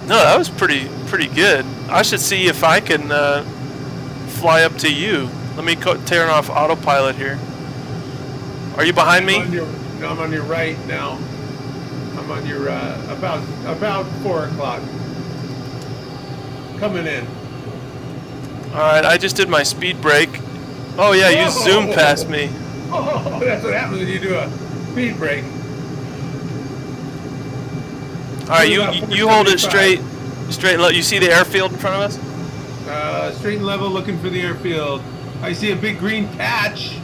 No, that was pretty good. I should see if I can fly up to you. Let me turn off autopilot here. Are you behind me?
No, I'm on your right now. I'm on your about 4 o'clock. Coming in.
All right, I just did my speed brake. Oh yeah, you zoomed past me.
Oh, that's what happens when you do a speed brake.
All right, you hold it straight and let. You see the airfield in front of us?
Straight and level, looking for the airfield. I see a big green patch.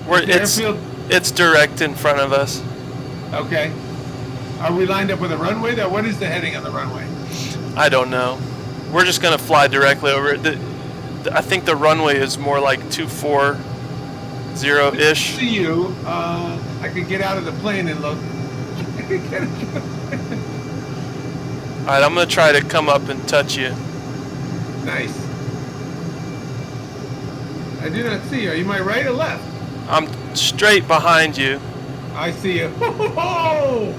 It's direct in front of us.
Okay. Are we lined up with a runway there? What is the heading on the runway?
I don't know. We're just gonna fly directly over it. I think the runway is more like 240-ish.
See you. I could get out of the plane and look.
All right, I'm gonna try to come up and touch you.
Nice. I do not see you. Are you my right or left?
I'm straight behind you.
I see you. Oh,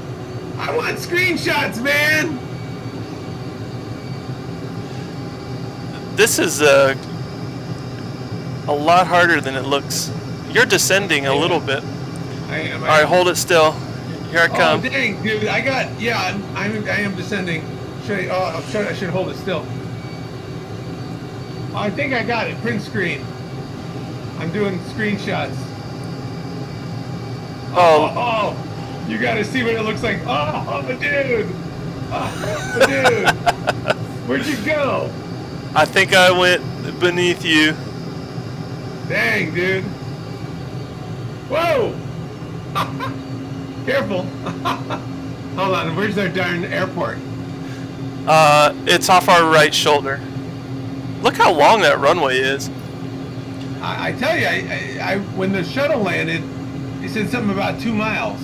I want screenshots, man.
This is a lot harder than it looks. You're descending a little bit.
I am.
All right, hold it still. Here I come.
Oh dang, dude! I am descending. I should hold it still. I think I got it. Print screen. I'm doing screenshots. Oh, you got to see what it looks like. Oh, the dude. Oh, the dude. Where'd you go?
I think I went beneath you.
Dang, dude. Whoa. Careful. Hold on. Where's our darn airport?
It's off our right shoulder. Look how long that runway is.
I tell you, I when the shuttle landed, he said something about 2 miles.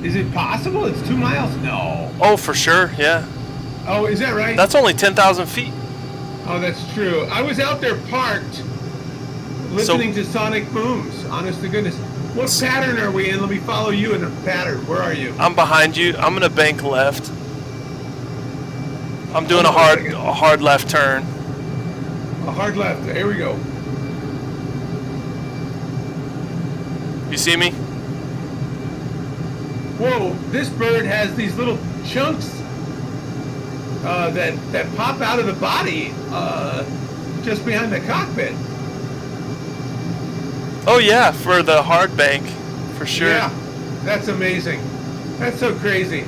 Is it possible it's 2 miles? No.
Oh, for sure, yeah.
Oh, is that right?
That's only 10,000 feet.
Oh, that's true. I was out there parked, listening to sonic booms. Honest to goodness. What pattern are we in? Let me follow you in a pattern. Where are you?
I'm behind you. I'm gonna bank left. I'm doing a hard left turn.
A hard left. Here we go.
You see me?
Whoa! This bird has these little chunks that pop out of the body just behind the cockpit.
Oh yeah, for the hard bank, for sure.
Yeah, that's amazing. That's so crazy.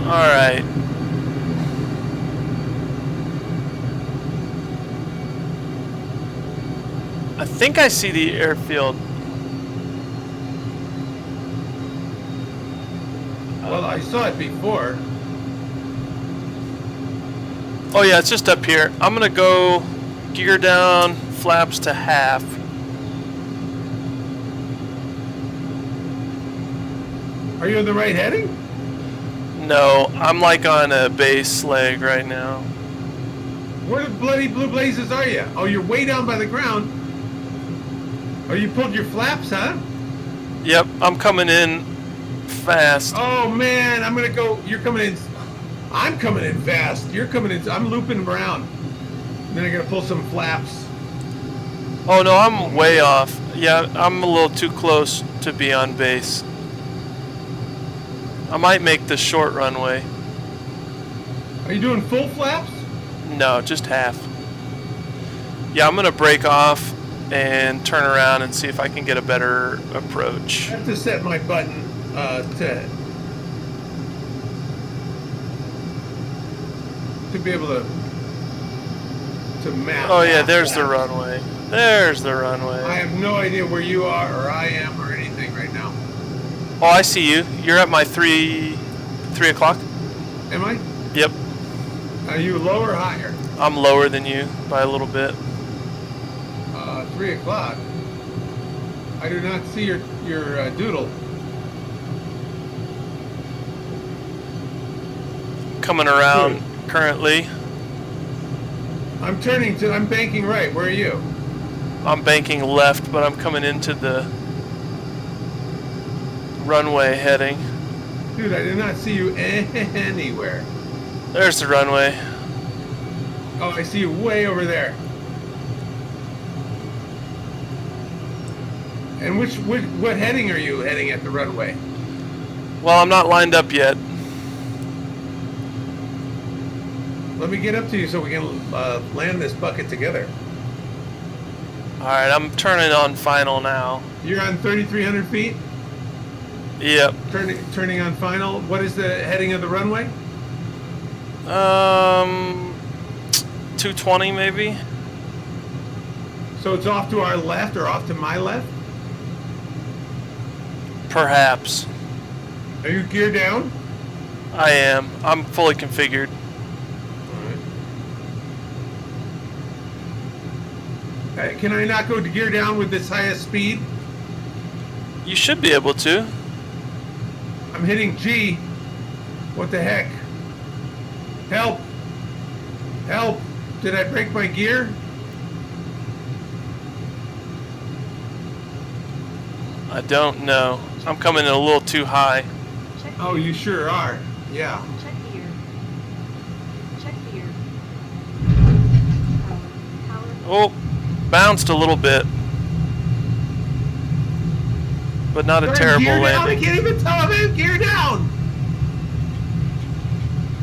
All right. I think I see the airfield.
Well, I saw it before.
Oh yeah, it's just up here. I'm gonna go gear down, flaps to half.
Are you in the right heading?
No, I'm like on a base leg right now.
Where the bloody blue blazes are you? Oh, you're way down by the ground. Oh, you pulled your flaps, huh?
Yep, I'm coming in fast.
Oh man, I'm gonna go. You're coming in. I'm coming in fast. You're coming in. I'm looping around. And then I gotta pull some flaps.
Oh no, I'm way off. Yeah, I'm a little too close to be on base. I might make the short runway.
Are you doing full flaps?
No, just half. Yeah, I'm gonna break off and turn around and see if I can get a better approach.
I have to set my button to be able to map.
Oh yeah, there's the runway. There's the runway.
I have no idea where you are or I am or anything right now.
Oh, I see you. You're at my 3 o'clock.
Am I?
Yep.
Are you low or higher?
I'm lower than you by a little bit.
3 o'clock. I do not see your doodle.
Coming around currently.
I'm banking right. Where are you?
I'm banking left, but I'm coming into the runway heading.
Dude, I did not see you anywhere.
There's the runway.
Oh, I see you way over there. And what heading are you heading at the runway?
Well, I'm not lined up yet.
Let me get up to you so we can land this bucket together.
Alright, I'm turning on final now.
You're on 3,300 feet?
Yep.
Turning on final. What is the heading of the runway?
220 maybe?
So it's off to our left or off to my left?
Perhaps.
Are you geared down?
I am. I'm fully configured.
Alright. Can I not go to gear down with this highest speed?
You should be able to.
I'm hitting G. What the heck? Help! Help! Did I break my gear?
I don't know. I'm coming in a little too high.
Oh, you sure are. Yeah.
Check gear. Check gear. Power.
Oh, bounced a little bit. But not a terrible
gear down. I
landing.
can't even tell if I'm gear down.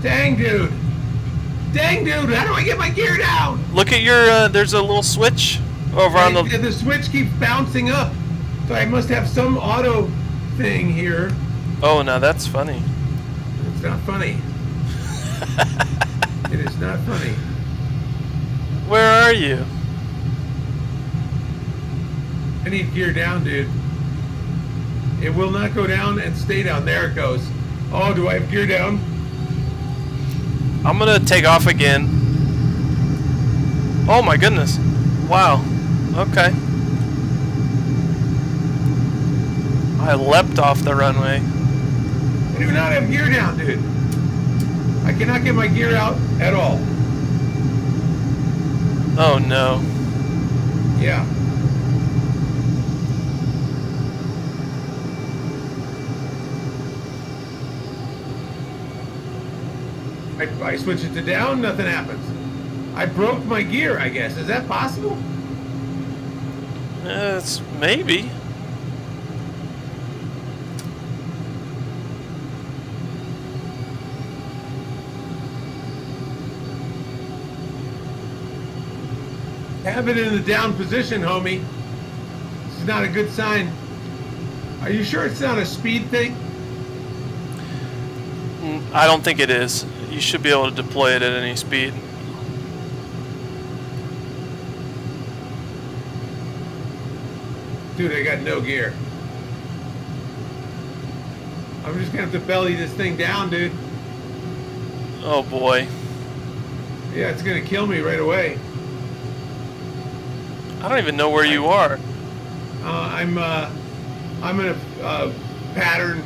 Dang, dude. Dang, dude. How do I get my gear down?
Look at your, there's a little switch over on the...
The switch keeps bouncing up. So I must have some auto thing here.
Oh, now that's funny.
It's not funny. It is not funny.
Where are you?
I need gear down, dude. It will not go down and stay down. There it goes. Oh, do I have gear down?
I'm gonna take off again. Oh my goodness. Wow. Okay. I leapt off the runway.
I do not have gear down, dude. I cannot get my gear out at all.
Oh no.
Yeah. I switch it to down, nothing happens. I broke my gear, I guess. Is that possible?
It's maybe.
Have it in the down position, homie. This is not a good sign. Are you sure it's not a speed thing?
I don't think it is. You should be able to deploy it at any speed.
Dude, I got no gear. I'm just gonna have to belly this thing down, dude.
Oh boy.
Yeah, it's gonna kill me right away.
I don't even know where you are.
I'm in a pattern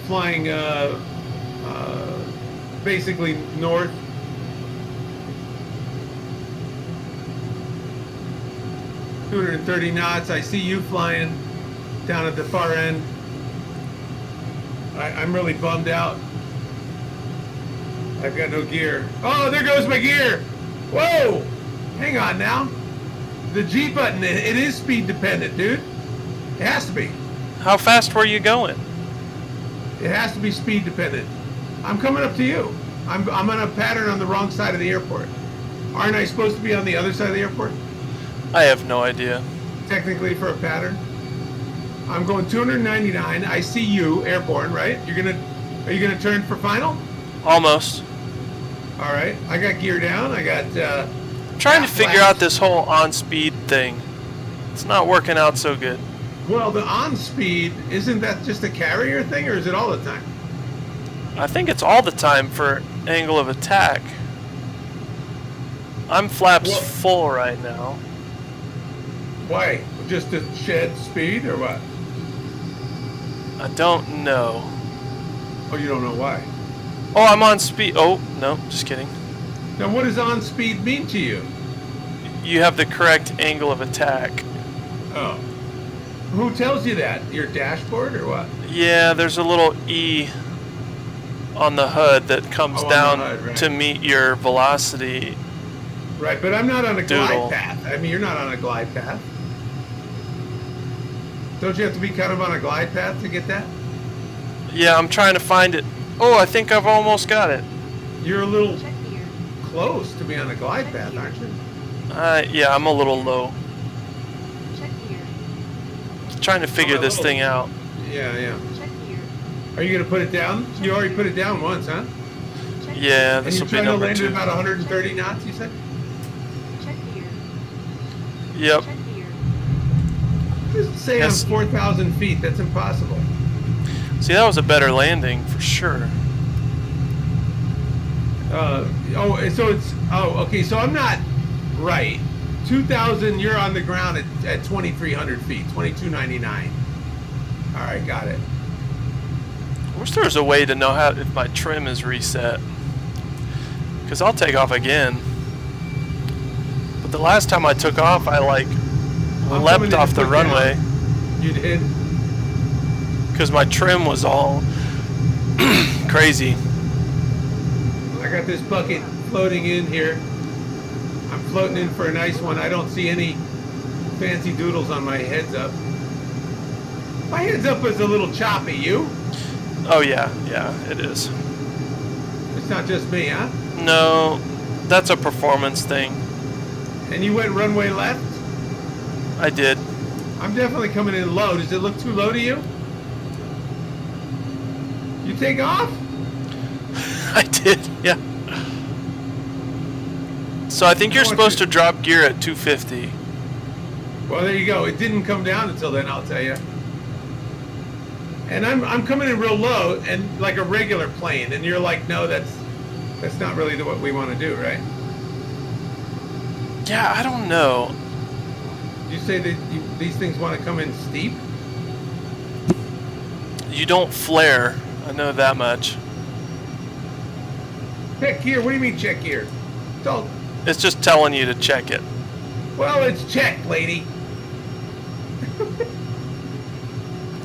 flying basically north. $230 knots. I see you flying down at the far end. I'm really bummed out. I've got no gear. Oh, there goes my gear. Whoa! Hang on now. The G button, it is speed dependent, dude. It has to be.
How fast were you going?
It has to be speed dependent. I'm coming up to you. I'm on a pattern on the wrong side of the airport. Aren't I supposed to be on the other side of the airport?
I have no idea.
Technically for a pattern. I'm going 299. I see you airborne, right? Are you gonna turn for final?
Almost.
All right. I got gear down. I got.
I'm trying to figure out this whole on-speed thing. It's not working out so good.
Well, the on speed, isn't that just a carrier thing, or is it all the time?
I think it's all the time for angle of attack. I'm flaps
Well-
full right now.
Why? Just to shed speed, or what?
I don't know.
Oh, you don't know why.
Oh, I'm on speed. Oh, no, just kidding.
Now, what does on speed mean to you?
You have the correct angle of attack.
Oh. Who tells you that? Your dashboard or what?
Yeah, there's a little E on the hood that comes
Oh,
down
on the hood, right.
to meet your velocity.
Right, but I'm not on a
Doodle.
glide path. I mean, you're not on a glide path. Don't you have to be kind of on a glide path to get that?
Yeah, I'm trying to find it. Oh, I think I've almost got it.
You're a little
Check gear.
close to be on a glide path, aren't you?
Yeah, I'm a little low.
Check gear.
Trying to figure
a
this
little-
thing out.
Yeah, yeah.
Check gear.
Are you going to put it down? You already put it down once, huh?
Check
Yeah,
And
this
you're
will be
trying to
number
land at
2.
about 130 knots, you said?
Gear. Check gear.
Yep.
Check gear.
Just say
Yes.
on 4,000 feet. That's impossible.
See, that was a better landing for sure.
Okay, so I'm not right. 2,000, you're on the ground at 2,300 feet, 2,299. All right, got it.
I wish there was a way to know how if my trim is reset. Because I'll take off again. But the last time I took off, I like
I'm coming
leapt
in
off
to
the
put down.
runway
You did?
because my trim was all crazy.
I got this bucket floating in here. I'm floating in for a nice one. I don't see any fancy doodles on my heads up. My heads up is a little choppy. You?
Oh yeah, it is.
It's not just me, huh?
No, that's a performance thing.
And you went runway left?
I did.
I'm definitely coming in low. Does it look too low to you? You take off?
I did, yeah. So I think you're
I want
supposed
you-
to drop gear at 250.
Well, there you go. It didn't come down until then, I'll tell you. And I'm coming in real low and like a regular plane, and you're like, no, that's not really what we want to do, right?
Yeah, I don't know.
You say that these things want to come in steep?
You don't flare. I know that much.
Check gear? What do you mean check gear? So,
It's just telling you to check it.
well, it's checked, lady.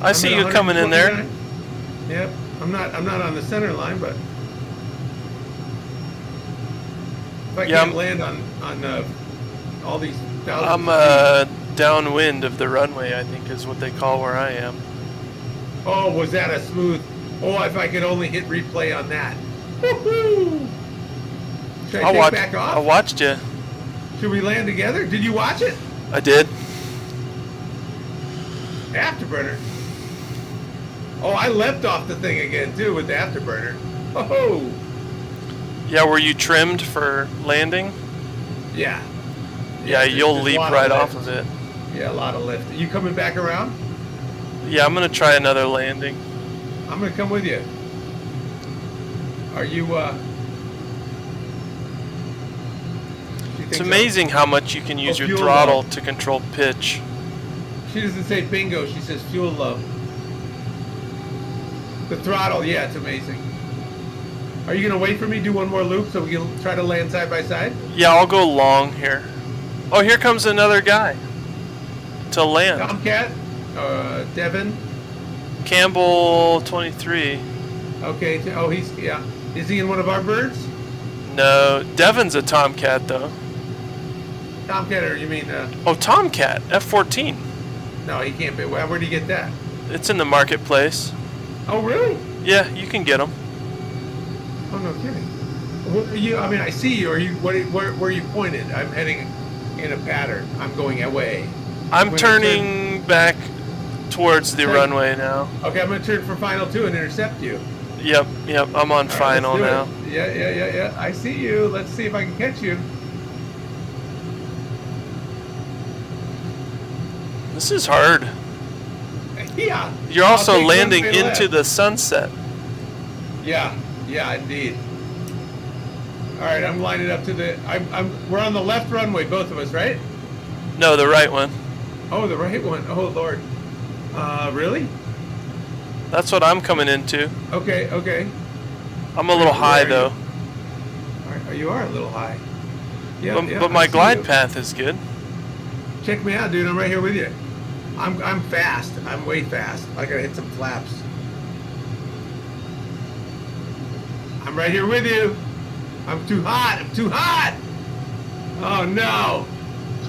I see you coming in there.
129. Yep. I'm not on the center line, but if I
Yeah,
can't land on all these thousands.
I'm
of feet.
downwind of the runway, I think is what they call where I am.
Oh, was that a smooth? Oh, if I could only hit replay on that. Woohoo! Should I take back
I
off?
watched you.
Should we land together? Did you watch it?
I did.
Afterburner. Oh, I leapt off the thing again too with the afterburner. Oh,
Yeah, were you trimmed for landing?
yeah.
Yeah, you'll
there's a
leap
lot
right
lift.
off of it.
Yeah, a lot of lift. You coming back around?
Yeah, I'm gonna try another landing.
I'm gonna come with you. Are you?
It's amazing how much you can use your
fuel
throttle
low.
to control pitch.
She doesn't say bingo. She says fuel low. The throttle, yeah, it's amazing. Are you gonna wait for me to do one more loop so we can try to land side by side?
Yeah, I'll go long here. Oh, here comes another guy to land.
Tomcat, Devin.
Campbell 23.
Okay. Oh, yeah. Is he in one of our birds?
No, Devon's a Tomcat though.
Tomcat, or you mean?
Oh, Tomcat F14.
No, he can't be. Where'd he get that?
It's in the marketplace.
Oh, really?
Yeah, you can get them.
Oh, no kidding. I mean, I see you. Are you? Where are you pointed? I'm heading in a pattern. I'm going away.
I'm
When I
turning back towards the
Okay.
runway now.
Okay, I'm gonna turn for final 2 and intercept you.
Yep, I'm on
All right,
final
let's do
now.
it. Yeah. I see you. Let's see if I can catch you.
This is hard.
Yeah.
You're
I'll
also
take
landing
runway
into
left.
the sunset.
Yeah, indeed. All right, I'm lining up to the. We're on the left runway, both of us, right?
No, the right one.
Oh, the right one. Oh, Lord. Really?
That's what I'm coming into.
Okay.
I'm a little
Where
high
are
though.
You? You are a little high. Yeah,
But my
I see
glide
you.
path is good.
Check me out, dude. I'm right here with you. I'm fast. I'm way fast. I gotta hit some flaps. I'm right here with you. I'm too hot. I'm too hot. Oh no.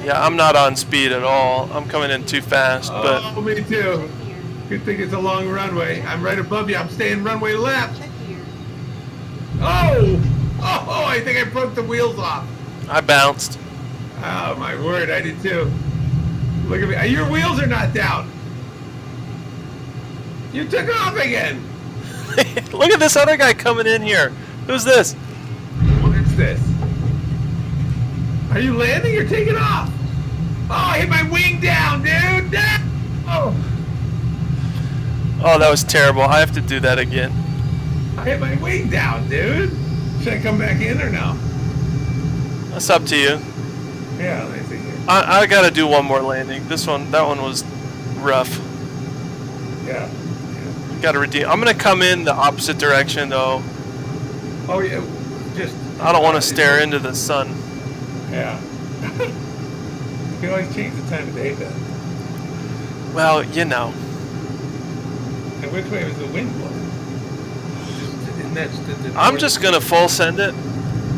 Yeah, I'm not on speed at all. I'm coming in too fast, but
Oh, me too.
Check gear.
Good thing it's a long runway. I'm right above you. I'm staying runway left.
Check gear.
Oh! Oh, I think I broke the wheels off.
I bounced.
Oh, my word. I did too. Look at me. Your wheels are not down. You took off again.
Look at this other guy coming in here. Who's this?
What's this? Are you landing or taking off? Oh, I hit my wing down, dude. No! Oh,
Oh, that was terrible. I have to do that again.
I hit my wing down, dude. Should I come back in or no?
That's up to you.
Yeah, let me see here.
I gotta do one more landing. That one was rough.
Yeah.
Gotta redeem. I'm gonna come in the opposite direction though.
Oh, yeah. Just.
I don't want to stare into the sun.
Yeah. You can always change the time of day, then.
Well, you know.
And which way was the wind blowing? Isn't that just
I'm just gonna full send it.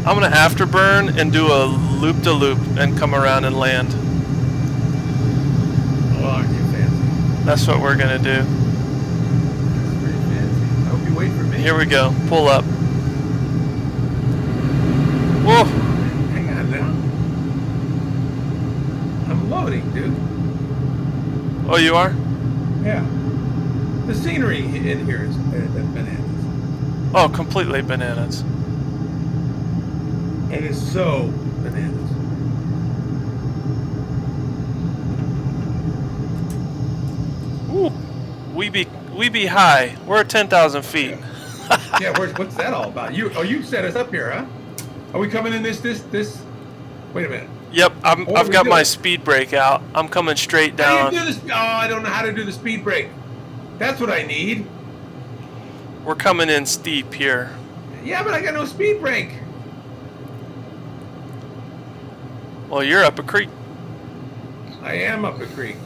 I'm gonna afterburn and do a loop-to-loop and come around and land.
Oh, aren't you fancy?
That's what we're gonna do.
That's pretty fancy. I hope you wait for me.
Here we go. Pull up. Whoa!
Hang on now. I'm loading, dude.
Oh, you are?
Yeah. The scenery in here is bananas.
Oh, completely bananas.
It is so bananas.
Ooh. We be high. We're at 10,000 feet.
Yeah, what's that all about? You set us up here, huh? Are we coming in this? Wait a minute.
Yep,
What are
I've
we
got
doing?
my speed brake out. I'm coming straight
How
down.
do you do this? Oh, I don't know how to do the speed brake. That's what I need.
We're coming in steep here.
Yeah, but I got no speed brake.
Well, you're up a creek.
I am up a creek.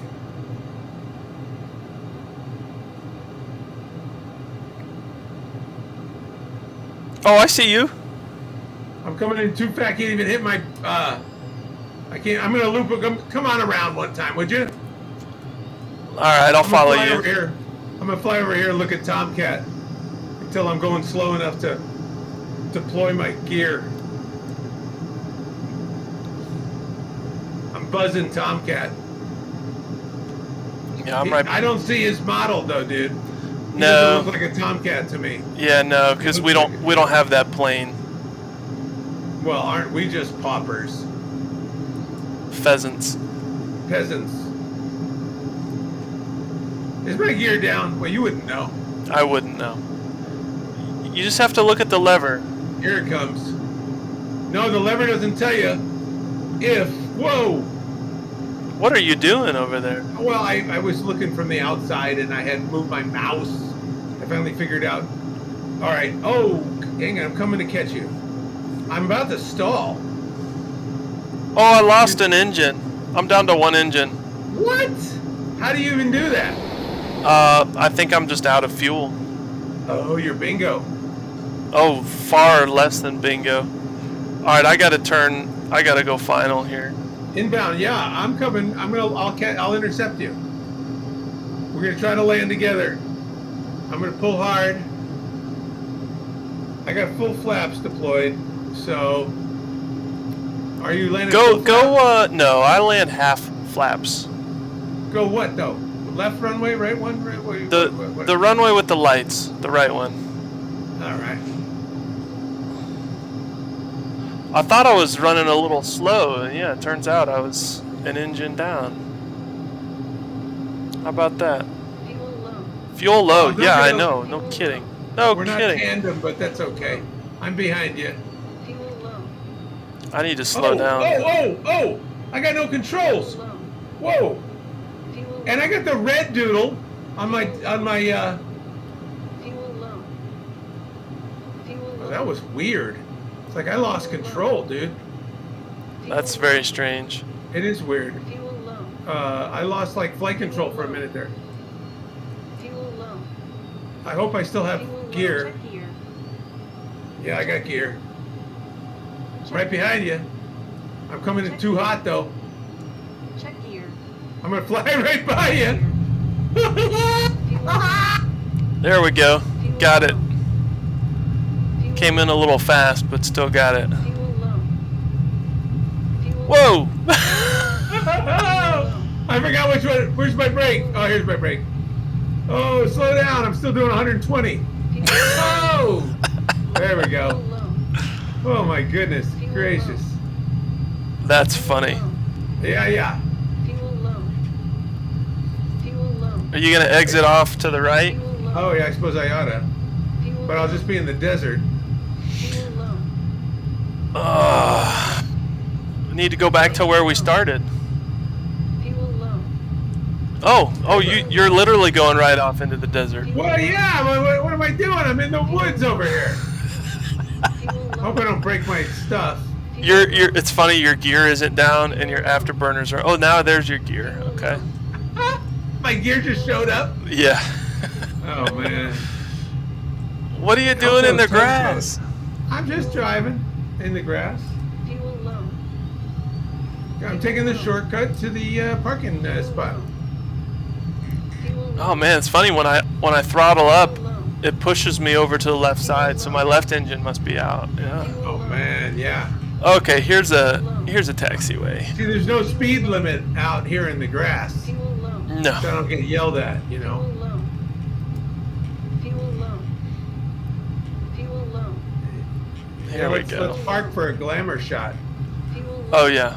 Oh, I see you.
I'm coming in too fast. I can't even hit my. I can't. I'm gonna loop. Come on around one time, would you?
All right, I'll follow
fly
you.
Over here. I'm gonna fly over here and look at Tomcat until I'm going slow enough to deploy my gear. I'm buzzing Tomcat.
Yeah, I'm right.
I don't see his model though, dude. He
No.
doesn't look like a Tomcat to me.
Yeah, no, because we don't have that plane.
Well, aren't we just paupers?
Pheasants.
Peasants. Is my gear down? Well, you wouldn't know.
I wouldn't know. You just have to look at the lever.
Here it comes. No, the lever doesn't tell you if. Whoa!
What are you doing over there?
Well, I was looking from the outside and I had moved my mouse. I finally figured out. All right. Oh, hang on. I'm coming to catch you. I'm about to stall.
Oh, I lost an engine. I'm down to one engine.
What? How do you even do that?
I think I'm just out of fuel.
Oh, you're bingo.
Oh, far less than bingo. All right, I gotta go final here.
Inbound. Yeah, I'm coming. I'll intercept you. We're gonna try to land together. I'm gonna pull hard. I got full flaps deployed. So, are you landing? full flaps?
No, I land half flaps.
Go what though? Left runway, right one? Right, what?
The runway with the lights, the right one.
All right.
I thought I was running a little slow, and yeah, it turns out I was an engine down. How about that?
Fuel low.
Fuel low,
Oh, no,
yeah, I
no.
know, no kidding. No
We're not
kidding.
tandem, but that's okay. I'm behind you.
Fuel low.
I need to slow down.
Oh! I got no controls.
Fuel low.
Whoa!
Fuel low.
And I got the red doodle on my.
Fuel low. Fuel
Oh,
low.
that was weird. It's like I lost control, dude.
That's very strange.
It is weird.
Fuel low.
I lost like flight control for a minute there.
Fuel low.
I hope I still have
Fuel low.
gear.
Check gear.
Yeah, I got gear.
Check
Right
gear.
behind you. I'm coming in too hot though.
Check gear.
I'm gonna fly right by you.
Fuel low.
There we go.
Fuel
Got it.
low. Fuel
Came in a little fast, but still got it.
Fuel low. Fuel
Whoa!
I forgot which one. Where's my brake? Oh, here's my brake. Oh, slow down. I'm still doing 120. Oh! There we
Fuel
go.
low.
Oh my goodness gracious.
That's funny.
Yeah, yeah.
Fuel low. Fuel low.
Are you gonna exit off to the right?
Fuel low.
Oh yeah, I suppose I oughta.
Fuel
But I'll
low.
just be in the desert.
Fuel low.
We need to go back to where we started.
Fuel low.
Oh, you're literally going right off into the desert.
Well, yeah. What am I doing? I'm in the woods over here.
Fuel
I
low.
hope I don't break my stuff.
It's funny, your gear isn't down and your afterburners are. Oh, now there's your gear. Okay.
My gear just showed up.
Yeah.
Oh man.
What are you doing in the grass?
I'm just driving in the grass.
Fuel low.
I'm taking the shortcut to the parking spot.
Fuel low.
Oh man, it's funny when I throttle up,
Fuel low.
it pushes me over to the left side, so my left engine must be out. Yeah.
Oh man, yeah.
Okay, here's a taxiway.
See, there's no speed limit out here in the grass,
Fuel low.
No.
so I don't get yelled at, you
Fuel
know.
low. Fuel low. Fuel low.
Here we
let's
go.
park for a glamour shot.
Fuel low.
Oh yeah.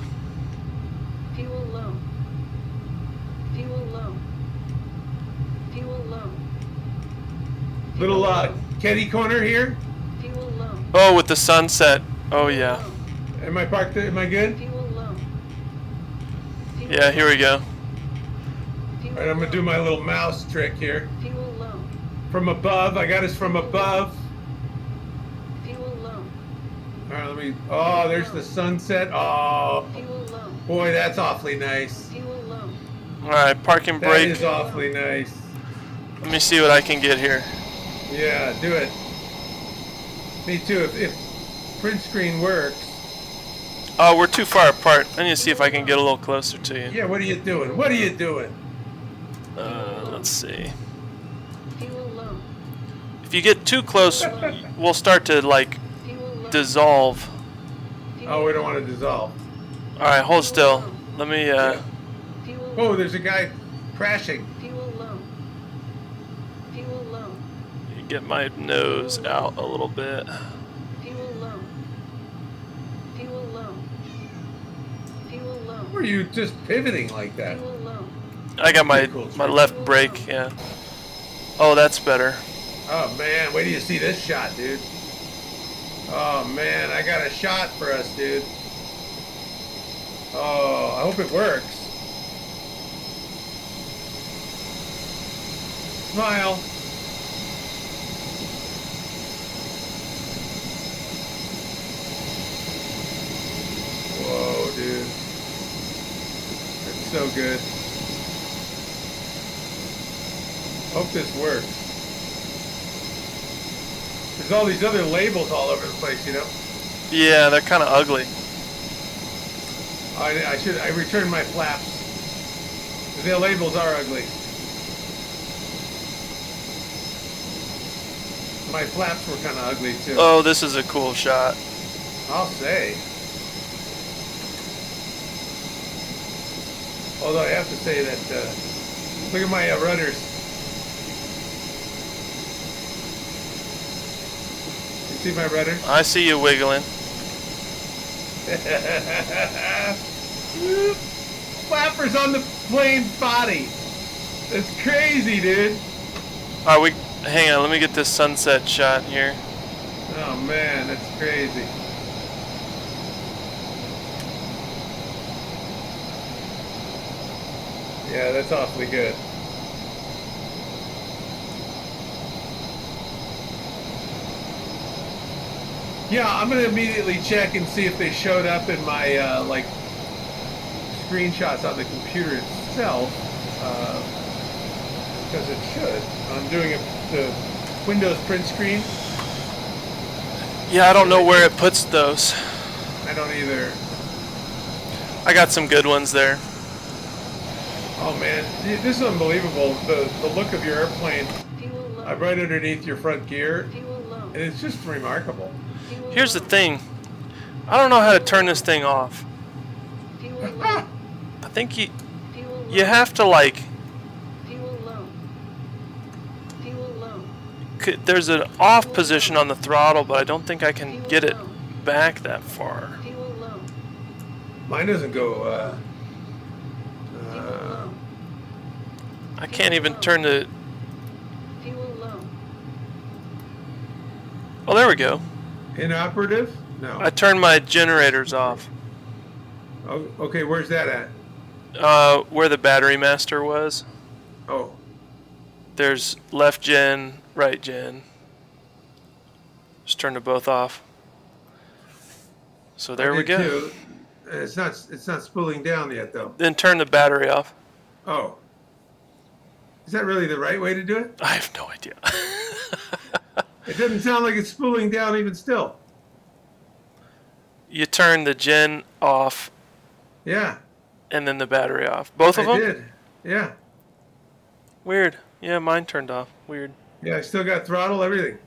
Fuel low. Fuel low. Fuel low.
Little kitty corner here.
Fuel low.
Oh, with the sunset. Oh yeah.
Am I parked? Am I good?
Fuel low. Fuel
Yeah, here we go.
Fuel
All right, I'm gonna
low.
do my little mouse trick here.
Fuel low.
From above, I got us from above.
Fuel low.
All right, let me. Oh, there's the sunset. Oh,
Fuel low.
boy, that's awfully nice.
Fuel low.
All right, parking
That
brake.
is awfully nice.
Let me see what I can get here.
Yeah, do it. Me too. If print screen works.
Oh, we're too far apart. I need to see if I can get a little closer to you.
Yeah, what are you doing? What are you doing?
Let's see.
Fuel low.
If you get too close, we'll start to like
Fuel low.
dissolve.
Oh, we don't want to dissolve.
All right, hold still. Let me.
Fuel
Oh, there's a guy crashing.
Fuel low. Fuel low.
Get my nose out a little bit.
Fuel low. Fuel low. Fuel low.
Why are you just pivoting like that?
Fuel low.
I got my
Cool.
left brake. Yeah. Oh, that's better.
Oh man, wait till you see this shot, dude. Oh man, I got a shot for us, dude. Oh, I hope it works. Smile. Whoa, dude. It's so good. Hope this works. There's all these other labels all over the place, you know?
Yeah, they're kind of ugly.
I returned my flaps. The labels are ugly. My flaps were kind of ugly too.
Oh, this is a cool shot.
I'll say. Although I have to say that, look at my rudders. You see my rudders?
I see you wiggling.
Flappers on the plane's body. That's crazy, dude.
All right, hang on. Let me get this sunset shot here.
Oh man, that's crazy. Yeah, that's awfully good. Yeah, I'm gonna immediately check and see if they showed up in my like screenshots on the computer. itself, because it should. I'm doing the Windows print screen.
Yeah, I don't know where it puts those.
I don't either.
I got some good ones there.
Oh man, this is unbelievable. The look of your airplane,
Fuel low.
right underneath your front gear,
Fuel low.
and it's just remarkable.
Fuel
Here's the
low.
thing. I don't know how to turn this thing off.
Fuel low.
I think
Fuel low.
you have to like.
Fuel low. Fuel low.
There's an off position on the throttle, but I don't think I can get it back that far.
Fuel low.
Mine doesn't go.
Fuel low.
I can't even turn the.
Fuel low.
Oh, there we go.
Inoperative? No.
I turned my generators off.
Oh, okay, where's that at?
Where the battery master was.
Oh,
There's left gen, right gen. Just turn them both off. So there
I
we
did
go.
too. It's not spooling down yet though.
Then turn the battery off.
Oh. Is that really the right way to do it?
I have no idea.
It doesn't sound like it's spooling down even still.
You turn the gen off
Yeah.
and then the battery off. Both of
I
them?
did. Yeah.
Weird. Yeah, mine turned off. Weird.
Yeah, I still got throttle, everything.